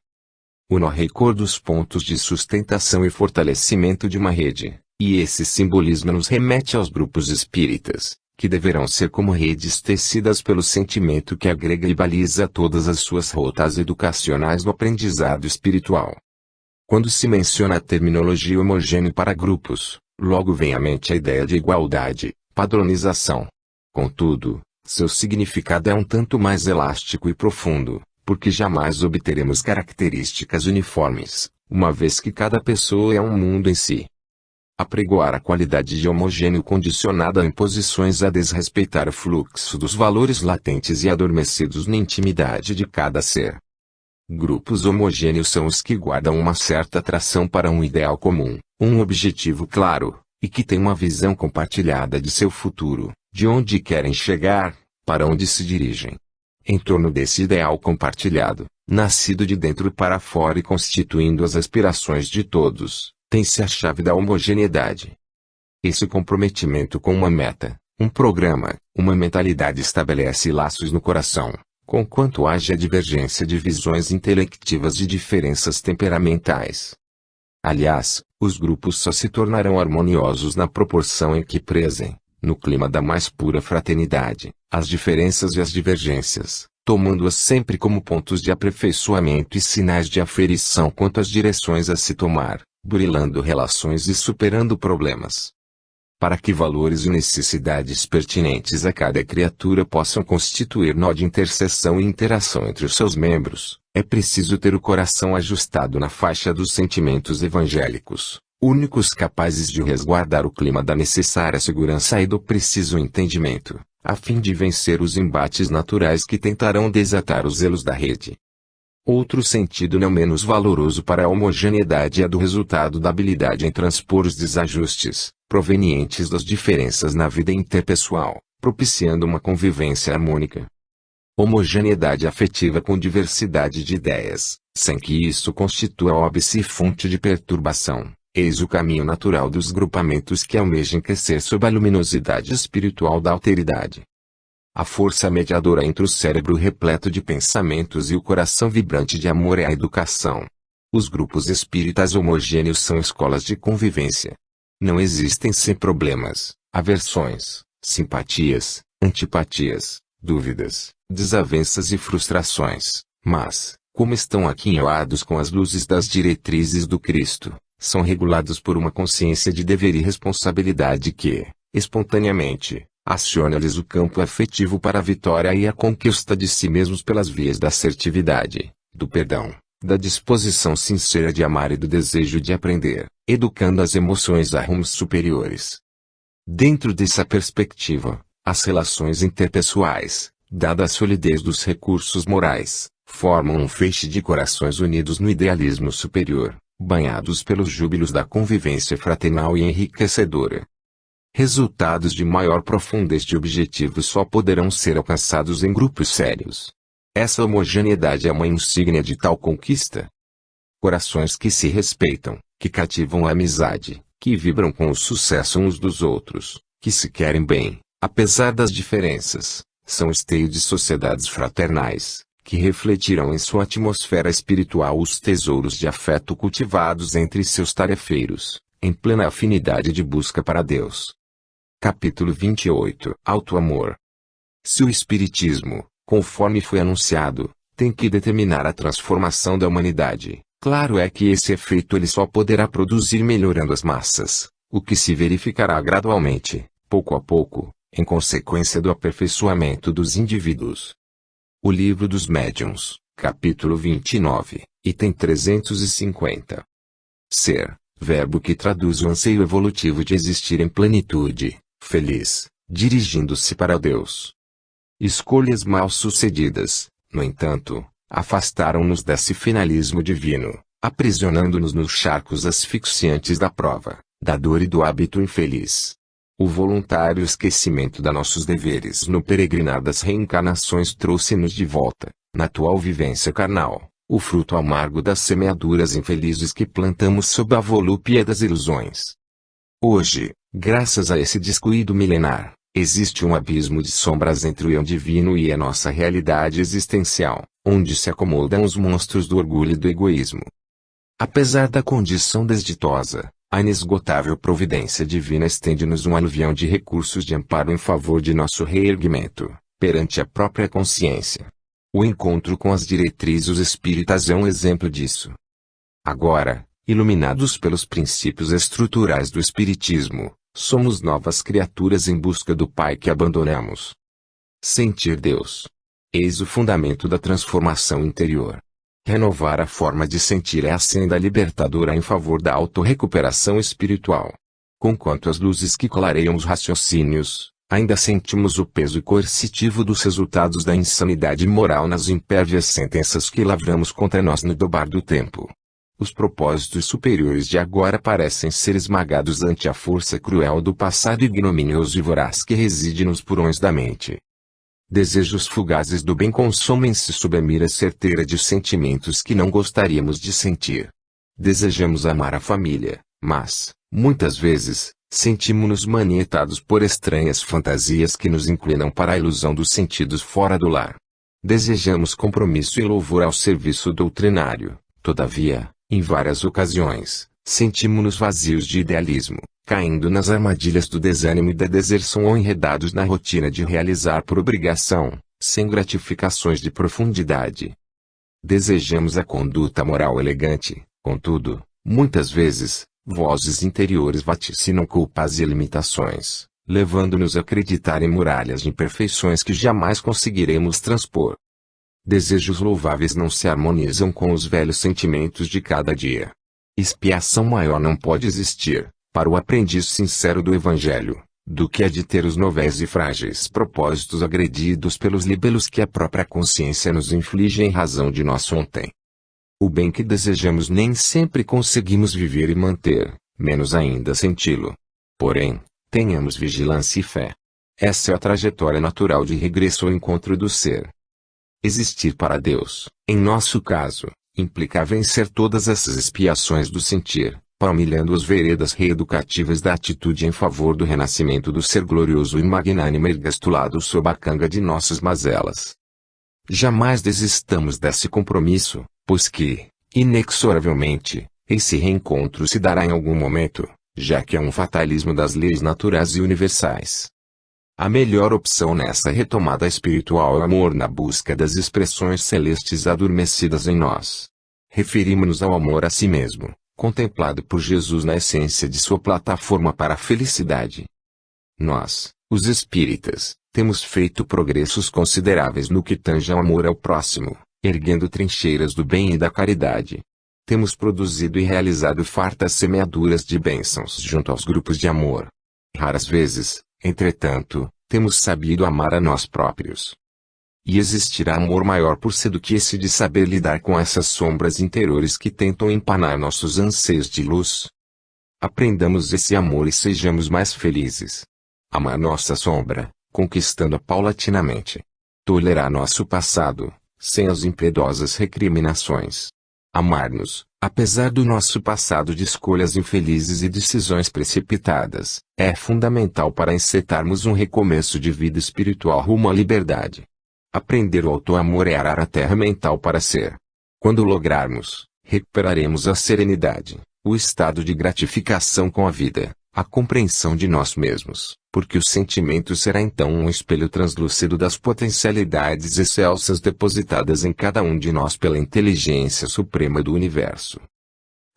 O nó recorda os pontos de sustentação e fortalecimento de uma rede, e esse simbolismo nos remete aos grupos espíritas, que deverão ser como redes tecidas pelo sentimento que agrega e baliza todas as suas rotas educacionais no aprendizado espiritual. Quando se menciona a terminologia homogêneo para grupos, logo vem à mente a ideia de igualdade, padronização. Contudo, seu significado é um tanto mais elástico e profundo, porque jamais obteremos características uniformes, uma vez que cada pessoa é um mundo em si. Apregoar a qualidade de homogêneo condicionada a imposições a desrespeitar o fluxo dos valores latentes e adormecidos na intimidade de cada ser. Grupos homogêneos são os que guardam uma certa atração para um ideal comum, um objetivo claro, e que têm uma visão compartilhada de seu futuro, de onde querem chegar, para onde se dirigem. Em torno desse ideal compartilhado, nascido de dentro para fora e constituindo as aspirações de todos, tem-se a chave da homogeneidade. Esse comprometimento com uma meta, um programa, uma mentalidade estabelece laços no coração, conquanto haja divergência de visões intelectivas de diferenças temperamentais. Aliás, os grupos só se tornarão harmoniosos na proporção em que prezem, no clima da mais pura fraternidade, as diferenças e as divergências, tomando-as sempre como pontos de aperfeiçoamento e sinais de aferição quanto às direções a se tomar, burilando relações e superando problemas. Para que valores e necessidades pertinentes a cada criatura possam constituir nó de interseção e interação entre os seus membros, é preciso ter o coração ajustado na faixa dos sentimentos evangélicos, únicos capazes de resguardar o clima da necessária segurança e do preciso entendimento, a fim de vencer os embates naturais que tentarão desatar os elos da rede. Outro sentido não menos valoroso para a homogeneidade é do resultado da habilidade em transpor os desajustes, provenientes das diferenças na vida interpessoal, propiciando uma convivência harmônica. Homogeneidade afetiva com diversidade de ideias, sem que isso constitua óbice e fonte de perturbação. Eis o caminho natural dos grupamentos que almejam crescer sob a luminosidade espiritual da alteridade. A força mediadora entre o cérebro repleto de pensamentos e o coração vibrante de amor é a educação. Os grupos espíritas homogêneos são escolas de convivência. Não existem sem problemas, aversões, simpatias, antipatias, dúvidas, desavenças e frustrações, mas, como estão aquinhoados com as luzes das diretrizes do Cristo, são regulados por uma consciência de dever e responsabilidade que, espontaneamente, aciona-lhes o campo afetivo para a vitória e a conquista de si mesmos pelas vias da assertividade, do perdão, da disposição sincera de amar e do desejo de aprender, educando as emoções a rumos superiores. Dentro dessa perspectiva, as relações interpessoais, dada a solidez dos recursos morais, formam um feixe de corações unidos no idealismo superior, banhados pelos júbilos da convivência fraternal e enriquecedora. Resultados de maior profundez de objetivos só poderão ser alcançados em grupos sérios. Essa homogeneidade é uma insígnia de tal conquista. Corações que se respeitam, que cativam a amizade, que vibram com o sucesso uns dos outros, que se querem bem, apesar das diferenças, são esteio de sociedades fraternais, que refletirão em sua atmosfera espiritual os tesouros de afeto cultivados entre seus tarefeiros, em plena afinidade de busca para Deus. Capítulo 28 Auto-amor. Se o Espiritismo, conforme foi anunciado, tem que determinar a transformação da humanidade, claro é que esse efeito ele só poderá produzir melhorando as massas, o que se verificará gradualmente, pouco a pouco, em consequência do aperfeiçoamento dos indivíduos. O Livro dos Médiuns, capítulo 29, item 350. Ser, verbo que traduz o anseio evolutivo de existir em plenitude, feliz, dirigindo-se para Deus. Escolhas mal sucedidas, no entanto, afastaram-nos desse finalismo divino, aprisionando-nos nos charcos asfixiantes da prova, da dor e do hábito infeliz. O voluntário esquecimento de nossos deveres no peregrinar das reencarnações trouxe-nos de volta, na atual vivência carnal, o fruto amargo das semeaduras infelizes que plantamos sob a volúpia das ilusões. Hoje, graças a esse descuido milenar, existe um abismo de sombras entre o eu divino e a nossa realidade existencial, onde se acomodam os monstros do orgulho e do egoísmo. Apesar da condição desditosa, a inesgotável providência divina estende-nos um aluvião de recursos de amparo em favor de nosso reerguimento, perante a própria consciência. O encontro com as diretrizes espíritas é um exemplo disso. Agora, iluminados pelos princípios estruturais do Espiritismo, somos novas criaturas em busca do Pai que abandonamos. Sentir Deus. Eis o fundamento da transformação interior. Renovar a forma de sentir é a senda libertadora em favor da autorrecuperação espiritual. Conquanto as luzes que clareiam os raciocínios, ainda sentimos o peso coercitivo dos resultados da insanidade moral nas impérvias sentenças que lavramos contra nós no dobar do tempo. Os propósitos superiores de agora parecem ser esmagados ante a força cruel do passado ignominioso e voraz que reside nos porões da mente. Desejos fugazes do bem consomem-se sob a mira certeira de sentimentos que não gostaríamos de sentir. Desejamos amar a família, mas, muitas vezes, sentimos-nos manietados por estranhas fantasias que nos inclinam para a ilusão dos sentidos fora do lar. Desejamos compromisso e louvor ao serviço doutrinário, todavia, em várias ocasiões, sentimos-nos vazios de idealismo, caindo nas armadilhas do desânimo e da deserção ou enredados na rotina de realizar por obrigação, sem gratificações de profundidade. Desejamos a conduta moral elegante, contudo, muitas vezes, vozes interiores vaticinam culpas e limitações, levando-nos a acreditar em muralhas de imperfeições que jamais conseguiremos transpor. Desejos louváveis não se harmonizam com os velhos sentimentos de cada dia. Expiação maior não pode existir, para o aprendiz sincero do Evangelho, do que a de ter os novéis e frágeis propósitos agredidos pelos libelos que a própria consciência nos inflige em razão de nosso ontem. O bem que desejamos nem sempre conseguimos viver e manter, menos ainda senti-lo. Porém, tenhamos vigilância e fé. Essa é a trajetória natural de regresso ao encontro do ser. Existir para Deus, em nosso caso, implica vencer todas essas expiações do sentir, palmilhando as veredas reeducativas da atitude em favor do renascimento do ser glorioso e magnânimo ergastulado sob a canga de nossas mazelas. Jamais desistamos desse compromisso, pois que, inexoravelmente, esse reencontro se dará em algum momento, já que é um fatalismo das leis naturais e universais. A melhor opção nessa retomada espiritual é o amor na busca das expressões celestes adormecidas em nós. Referimos-nos ao amor a si mesmo, contemplado por Jesus na essência de sua plataforma para a felicidade. Nós, os espíritas, temos feito progressos consideráveis no que tange ao amor ao próximo, erguendo trincheiras do bem e da caridade. Temos produzido e realizado fartas semeaduras de bênçãos junto aos grupos de amor. Raras vezes, entretanto, temos sabido amar a nós próprios. E existirá amor maior por si do que esse de saber lidar com essas sombras interiores que tentam empanar nossos anseios de luz. Aprendamos esse amor e sejamos mais felizes. Amar nossa sombra, conquistando-a paulatinamente. Tolerar nosso passado, sem as impiedosas recriminações. Amar-nos, apesar do nosso passado de escolhas infelizes e decisões precipitadas, é fundamental para encetarmos um recomeço de vida espiritual rumo à liberdade. Aprender o auto-amor é arar a terra mental para ser. Quando lograrmos, recuperaremos a serenidade, o estado de gratificação com a vida, a compreensão de nós mesmos, porque o sentimento será então um espelho translúcido das potencialidades excelsas depositadas em cada um de nós pela inteligência suprema do universo.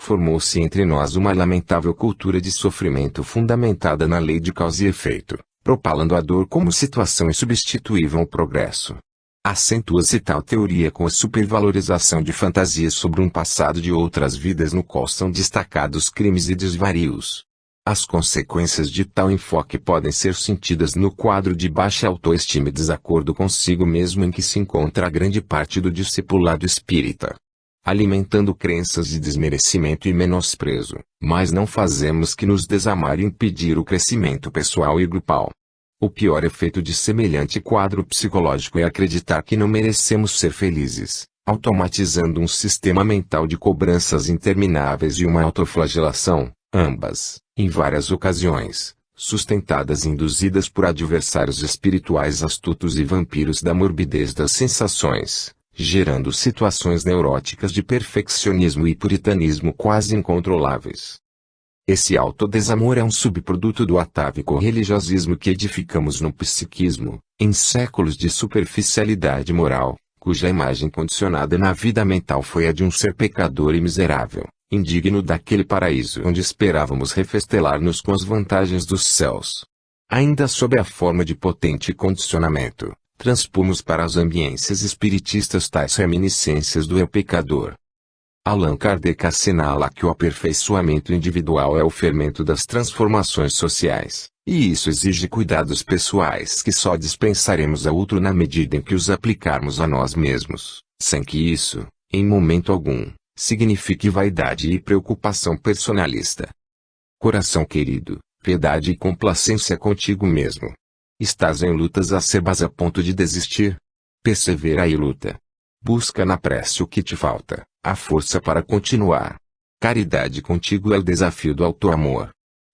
Formou-se entre nós uma lamentável cultura de sofrimento fundamentada na lei de causa e efeito, propalando a dor como situação insubstituível ao progresso. Acentua-se tal teoria com a supervalorização de fantasias sobre um passado de outras vidas no qual são destacados crimes e desvarios. As consequências de tal enfoque podem ser sentidas no quadro de baixa autoestima e desacordo consigo mesmo em que se encontra a grande parte do discipulado espírita. alimentando crenças de desmerecimento e menosprezo, mas não fazemos que nos desamar e impedir o crescimento pessoal e grupal. O pior efeito de semelhante quadro psicológico é acreditar que não merecemos ser felizes, automatizando um sistema mental de cobranças intermináveis e uma autoflagelação, ambas, em várias ocasiões, sustentadas e induzidas por adversários espirituais astutos e vampiros da morbidez das sensações, gerando situações neuróticas de perfeccionismo e puritanismo quase incontroláveis. Esse autodesamor é um subproduto do atávico religiosismo que edificamos no psiquismo, em séculos de superficialidade moral, cuja imagem condicionada na vida mental foi a de um ser pecador e miserável, indigno daquele paraíso onde esperávamos refestelar-nos com as vantagens dos céus. Ainda sob a forma de potente condicionamento, transpomos para as ambiências espiritistas tais reminiscências do eu pecador. Allan Kardec assinala que o aperfeiçoamento individual é o fermento das transformações sociais, e isso exige cuidados pessoais que só dispensaremos a outro na medida em que os aplicarmos a nós mesmos, sem que isso, em momento algum, signifique vaidade e preocupação personalista. Coração querido, piedade e complacência contigo mesmo. Estás em lutas acerbas a ponto de desistir? Persevera e luta. Busca na prece o que te falta, a força para continuar. Caridade contigo é o desafio do auto-amor.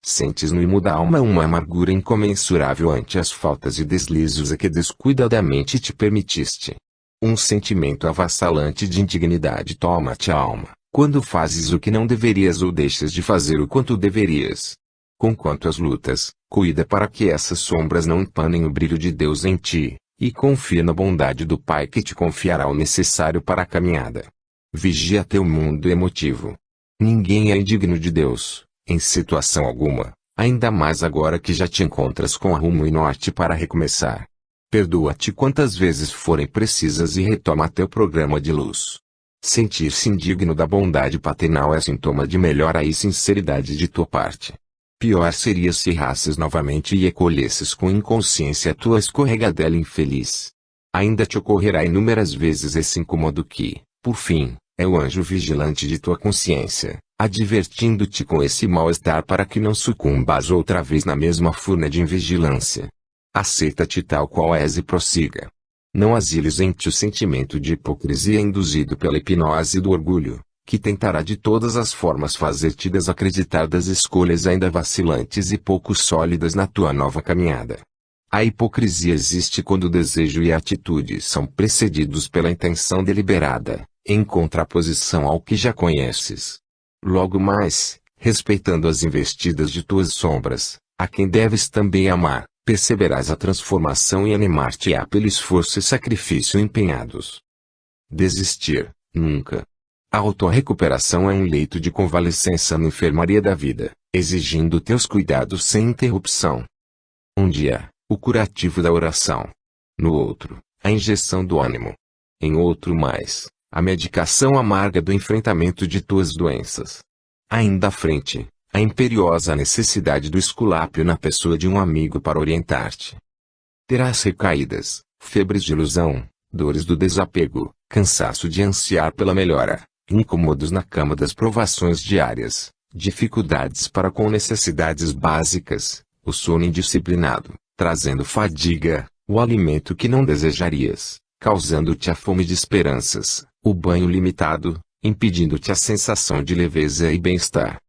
Sentes no imo da alma uma amargura incomensurável ante as faltas e deslizes a que descuidadamente te permitiste. Um sentimento avassalante de indignidade toma-te a alma, quando fazes o que não deverias ou deixas de fazer o quanto deverias. Conquanto as lutas, cuida para que essas sombras não empanem o brilho de Deus em ti, e confia na bondade do Pai que te confiará o necessário para a caminhada. Vigia teu mundo emotivo. Ninguém é indigno de Deus, em situação alguma, ainda mais agora que já te encontras com rumo e norte para recomeçar. Perdoa-te quantas vezes forem precisas e retoma teu programa de luz. Sentir-se indigno da bondade paternal é sintoma de melhora e sinceridade de tua parte. Pior seria se errasses novamente e recolhesses com inconsciência a tua escorregadela infeliz. Ainda te ocorrerá inúmeras vezes esse incômodo que, por fim, é o anjo vigilante de tua consciência, advertindo-te com esse mal-estar para que não sucumbas outra vez na mesma furna de invigilância. Aceita-te tal qual és e prossiga. Não asiles em ti o sentimento de hipocrisia induzido pela hipnose do orgulho, que tentará de todas as formas fazer-te desacreditar das escolhas ainda vacilantes e pouco sólidas na tua nova caminhada. A hipocrisia existe quando o desejo e a atitude são precedidos pela intenção deliberada, em contraposição ao que já conheces. Logo mais, respeitando as investidas de tuas sombras, a quem deves também amar, perceberás a transformação e animar-te-á pelo esforço e sacrifício empenhados. Desistir, nunca. A autorrecuperação é um leito de convalescença na enfermaria da vida, exigindo teus cuidados sem interrupção. Um dia, o curativo da oração. No outro, a injeção do ânimo. Em outro mais, a medicação amarga do enfrentamento de tuas doenças. Ainda à frente, a imperiosa necessidade do esculápio na pessoa de um amigo para orientar-te. Terás recaídas, febres de ilusão, dores do desapego, cansaço de ansiar pela melhora, incômodos na cama das provações diárias, dificuldades para com necessidades básicas, o sono indisciplinado, trazendo fadiga, o alimento que não desejarias, causando-te a fome de esperanças, o banho limitado, impedindo-te a sensação de leveza e bem-estar.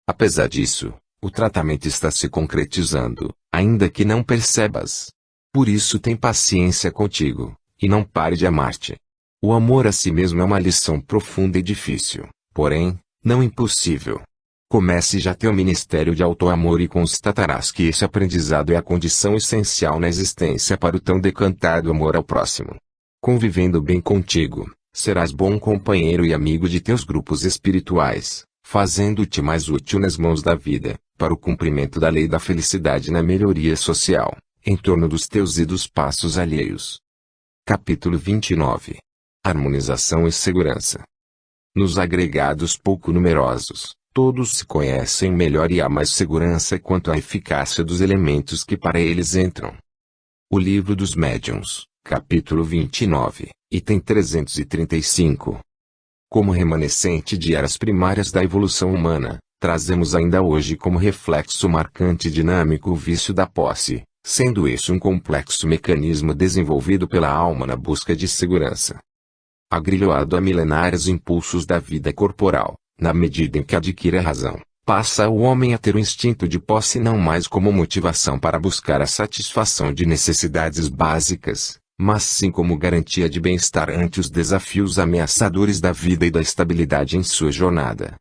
Apesar disso, o tratamento está se concretizando, ainda que não percebas. Por isso tem paciência contigo, e não pare de amar-te. O amor a si mesmo é uma lição profunda e difícil, porém, não impossível. Comece já teu ministério de auto-amor e constatarás que esse aprendizado é a condição essencial na existência para o tão decantado amor ao próximo. Convivendo bem contigo, serás bom companheiro e amigo de teus grupos espirituais, fazendo-te mais útil nas mãos da vida, para o cumprimento da lei da felicidade na melhoria social, em torno dos teus e dos passos alheios. Capítulo 29. Harmonização e segurança. Nos agregados pouco numerosos, todos se conhecem melhor e há mais segurança quanto à eficácia dos elementos que para eles entram. O Livro dos Médiuns, capítulo 29, item 335. Como remanescente de eras primárias da evolução humana, trazemos ainda hoje como reflexo marcante e dinâmico o vício da posse, sendo esse um complexo mecanismo desenvolvido pela alma na busca de segurança. Agrilhoado a milenários impulsos da vida corporal, na medida em que adquire a razão, passa o homem a ter o instinto de posse não mais como motivação para buscar a satisfação de necessidades básicas, mas sim como garantia de bem-estar ante os desafios ameaçadores da vida e da estabilidade em sua jornada.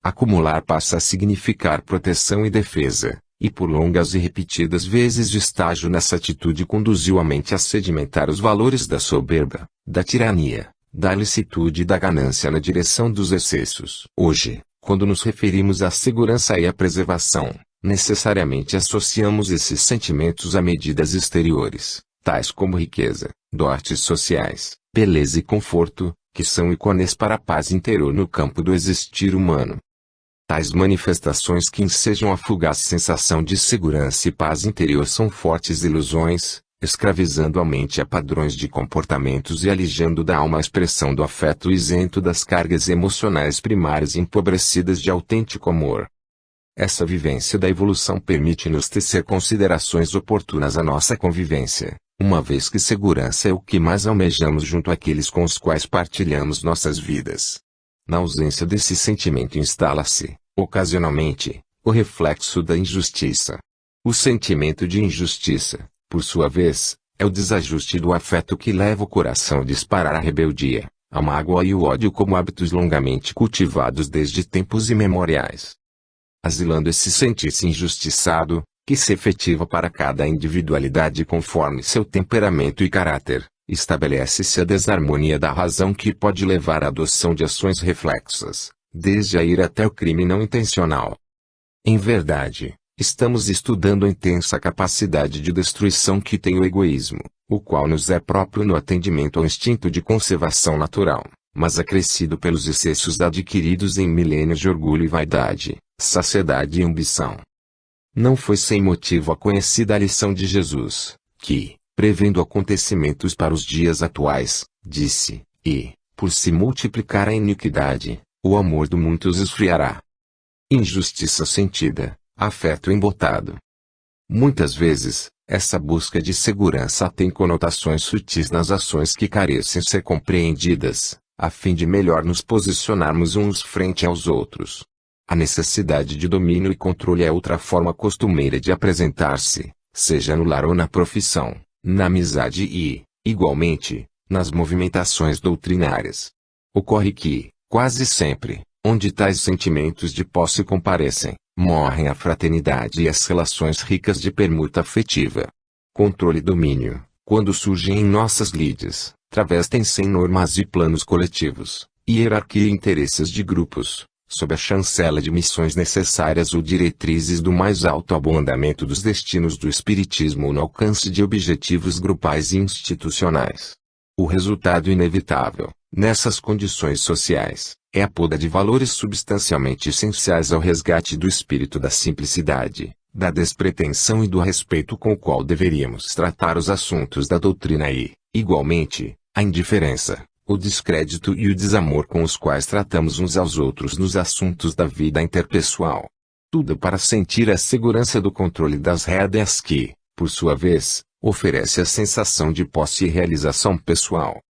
Acumular passa a significar proteção e defesa, e por longas e repetidas vezes o estágio nessa atitude conduziu a mente a sedimentar os valores da soberba, da tirania, da ilicitude e da ganância na direção dos excessos. Hoje, quando nos referimos à segurança e à preservação, necessariamente associamos esses sentimentos a medidas exteriores, tais como riqueza, dotes sociais, beleza e conforto, que são ícones para a paz interior no campo do existir humano. Tais manifestações que ensejam a fugaz sensação de segurança e paz interior são fortes ilusões, escravizando a mente a padrões de comportamentos e alijando da alma a expressão do afeto isento das cargas emocionais primárias e empobrecidas de autêntico amor. Essa vivência da evolução permite-nos tecer considerações oportunas à nossa convivência, uma vez que segurança é o que mais almejamos junto àqueles com os quais partilhamos nossas vidas. Na ausência desse sentimento instala-se, ocasionalmente, o reflexo da injustiça. O sentimento de injustiça, por sua vez, é o desajuste do afeto que leva o coração a disparar a rebeldia, a mágoa e o ódio como hábitos longamente cultivados desde tempos imemoriais. Asilando esse sentir-se injustiçado, que se efetiva para cada individualidade conforme seu temperamento e caráter, estabelece-se a desarmonia da razão que pode levar à adoção de ações reflexas, desde a ira até o crime não intencional. Em verdade, estamos estudando a intensa capacidade de destruição que tem o egoísmo, o qual nos é próprio no atendimento ao instinto de conservação natural, mas acrescido pelos excessos adquiridos em milênios de orgulho e vaidade, saciedade e ambição. Não foi sem motivo a conhecida lição de Jesus, que, prevendo acontecimentos para os dias atuais, disse, e, por se multiplicar a iniquidade, o amor do muitos esfriará. Injustiça sentida, afeto embotado. Muitas vezes, essa busca de segurança tem conotações sutis nas ações que carecem ser compreendidas, a fim de melhor nos posicionarmos uns frente aos outros. A necessidade de domínio e controle é outra forma costumeira de apresentar-se, seja no lar ou na profissão, na amizade e, igualmente, nas movimentações doutrinárias. Ocorre que, quase sempre, onde tais sentimentos de posse comparecem, morrem a fraternidade e as relações ricas de permuta afetiva. Controle e domínio, quando surgem em nossas lides, travestem-se em normas e planos coletivos, hierarquia e interesses de grupos, sob a chancela de missões necessárias ou diretrizes do mais alto bom andamento dos destinos do espiritismo ou no alcance de objetivos grupais e institucionais. O resultado inevitável, nessas condições sociais, é a poda de valores substancialmente essenciais ao resgate do espírito da simplicidade, da despretensão e do respeito com o qual deveríamos tratar os assuntos da doutrina e, igualmente, a indiferença, o descrédito e o desamor com os quais tratamos uns aos outros nos assuntos da vida interpessoal. Tudo para sentir a segurança do controle das rédeas que, por sua vez, oferece a sensação de posse e realização pessoal.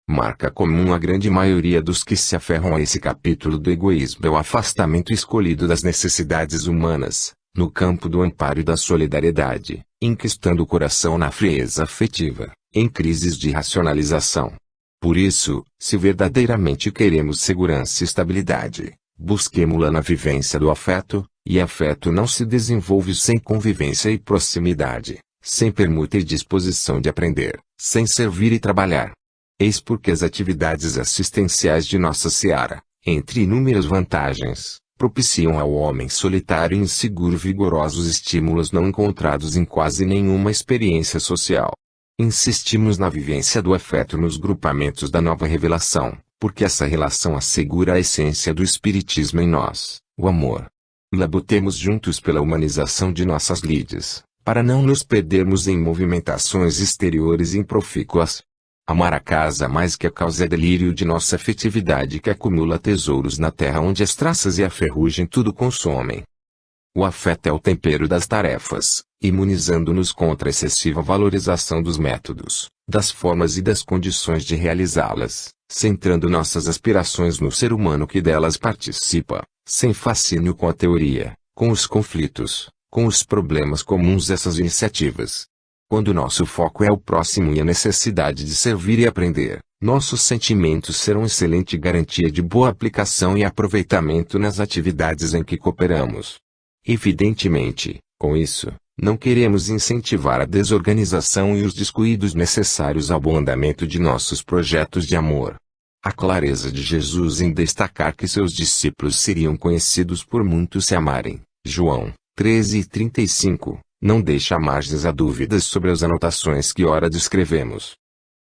Marca comum à grande maioria dos que se aferram a esse capítulo do egoísmo é o afastamento escolhido das necessidades humanas, no campo do amparo e da solidariedade, enquistando o coração na frieza afetiva, em crises de racionalização. Por isso, se verdadeiramente queremos segurança e estabilidade, busquemo-la na vivência do afeto, e afeto não se desenvolve sem convivência e proximidade, sem permuta e disposição de aprender, sem servir e trabalhar. Eis porque as atividades assistenciais de nossa seara, entre inúmeras vantagens, propiciam ao homem solitário e inseguro vigorosos estímulos não encontrados em quase nenhuma experiência social. Insistimos na vivência do afeto nos grupamentos da nova revelação, porque essa relação assegura a essência do espiritismo em nós, o amor. Labutemos juntos pela humanização de nossas lides, para não nos perdermos em movimentações exteriores improfícuas. Amar a casa mais que a causa é delírio de nossa afetividade que acumula tesouros na terra onde as traças e a ferrugem tudo consomem. O afeto é o tempero das tarefas, imunizando-nos contra a excessiva valorização dos métodos, das formas e das condições de realizá-las, centrando nossas aspirações no ser humano que delas participa, sem fascínio com a teoria, com os conflitos, com os problemas comuns dessas iniciativas. Quando nosso foco é o próximo e a necessidade de servir e aprender, nossos sentimentos serão excelente garantia de boa aplicação e aproveitamento nas atividades em que cooperamos. Evidentemente, com isso, não queremos incentivar a desorganização e os descuidos necessários ao bom andamento de nossos projetos de amor. A clareza de Jesus em destacar que seus discípulos seriam conhecidos por muitos se amarem, João 13:35, não deixa margens a dúvidas sobre as anotações que ora descrevemos.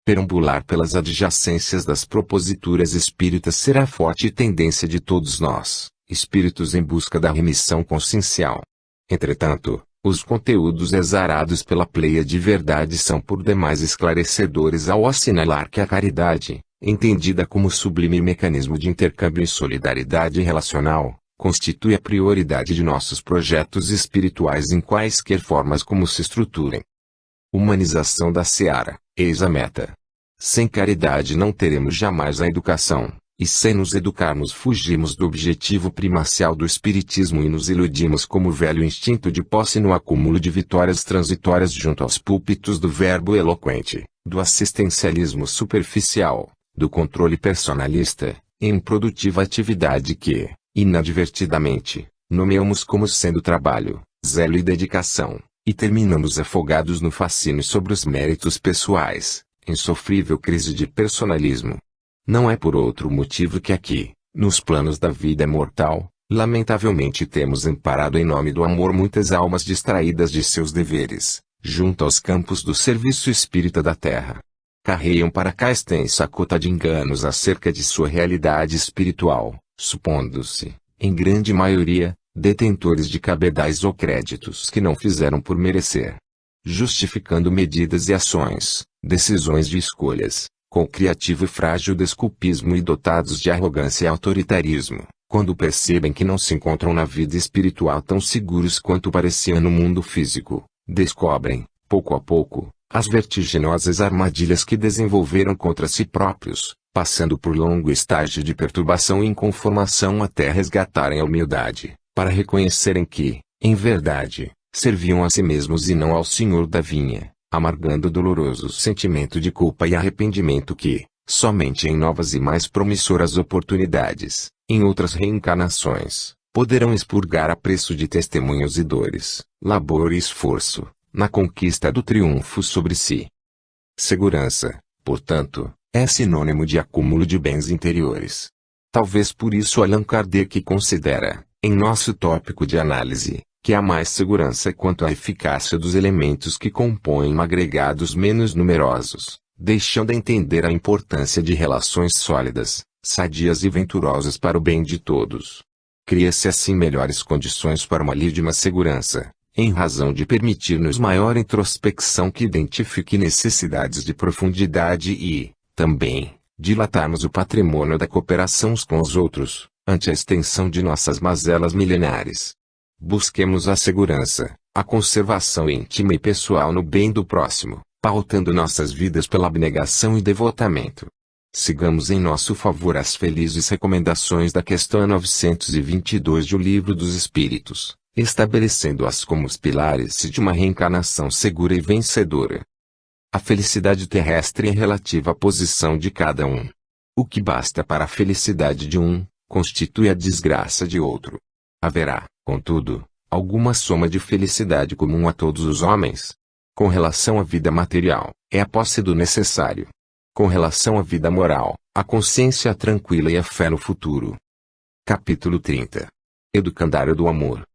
Perambular pelas adjacências das proposituras espíritas será a forte tendência de todos nós, espíritos em busca da remissão consciencial. Entretanto, os conteúdos exarados pela pleia de verdade são por demais esclarecedores ao assinalar que a caridade, entendida como sublime mecanismo de intercâmbio e solidariedade relacional, constitui a prioridade de nossos projetos espirituais em quaisquer formas como se estruturem. Humanização da seara, eis a meta. Sem caridade não teremos jamais a educação, e sem nos educarmos fugimos do objetivo primacial do espiritismo e nos iludimos como o velho instinto de posse no acúmulo de vitórias transitórias junto aos púlpitos do verbo eloquente, do assistencialismo superficial, do controle personalista, improdutiva atividade que, inadvertidamente, nomeamos como sendo trabalho, zelo e dedicação, e terminamos afogados no fascínio sobre os méritos pessoais, em sofrível crise de personalismo. Não é por outro motivo que aqui, nos planos da vida mortal, lamentavelmente temos amparado em nome do amor muitas almas distraídas de seus deveres, junto aos campos do serviço espírita da terra. Carreiam para cá extensa cota de enganos acerca de sua realidade espiritual, supondo-se, em grande maioria, detentores de cabedais ou créditos que não fizeram por merecer. Justificando medidas e ações, decisões de escolhas, com criativo e frágil desculpismo e dotados de arrogância e autoritarismo, quando percebem que não se encontram na vida espiritual tão seguros quanto pareciam no mundo físico, descobrem, pouco a pouco, as vertiginosas armadilhas que desenvolveram contra si próprios, passando por longo estágio de perturbação e inconformação até resgatarem a humildade, para reconhecerem que, em verdade, serviam a si mesmos e não ao Senhor da vinha, amargando o doloroso sentimento de culpa e arrependimento que, somente em novas e mais promissoras oportunidades, em outras reencarnações, poderão expurgar a preço de testemunhos e dores, labor e esforço, na conquista do triunfo sobre si. Segurança, portanto, é sinônimo de acúmulo de bens interiores. Talvez por isso Allan Kardec considera, em nosso tópico de análise, que há mais segurança quanto à eficácia dos elementos que compõem agregados menos numerosos, deixando a entender a importância de relações sólidas, sadias e venturosas para o bem de todos. Cria-se assim melhores condições para uma legítima segurança, em razão de permitir-nos maior introspecção que identifique necessidades de profundidade e, também, dilatarmos o patrimônio da cooperação uns com os outros, ante a extensão de nossas mazelas milenares. Busquemos a segurança, a conservação íntima e pessoal no bem do próximo, pautando nossas vidas pela abnegação e devotamento. Sigamos em nosso favor as felizes recomendações da questão 922 de O Livro dos Espíritos, estabelecendo-as como os pilares de uma reencarnação segura e vencedora. A felicidade terrestre é relativa à posição de cada um. O que basta para a felicidade de um, constitui a desgraça de outro. Haverá, contudo, alguma soma de felicidade comum a todos os homens? Com relação à vida material, é a posse do necessário. Com relação à vida moral, a consciência tranquila e a fé no futuro. Capítulo 30. Educandário do Amor.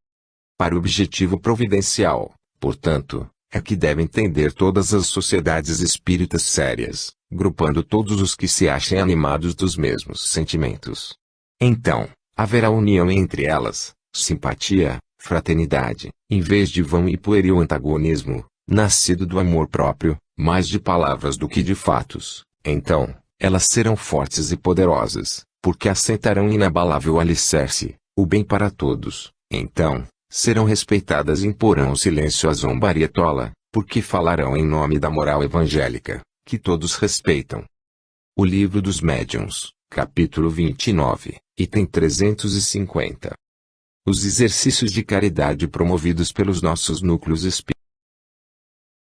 Para o objetivo providencial, portanto, é que devem tender todas as sociedades espíritas sérias, grupando todos os que se achem animados dos mesmos sentimentos. Então, haverá união entre elas, simpatia, fraternidade, em vez de vão e pueril antagonismo, nascido do amor próprio, mais de palavras do que de fatos, Então, elas serão fortes e poderosas, porque assentarão inabalável alicerce, o bem para todos. Então, serão respeitadas e imporão silêncio à zombaria tola, porque falarão em nome da moral evangélica, que todos respeitam. O Livro dos Médiuns, capítulo 29, item 350. Os exercícios de caridade promovidos pelos nossos núcleos espíritas.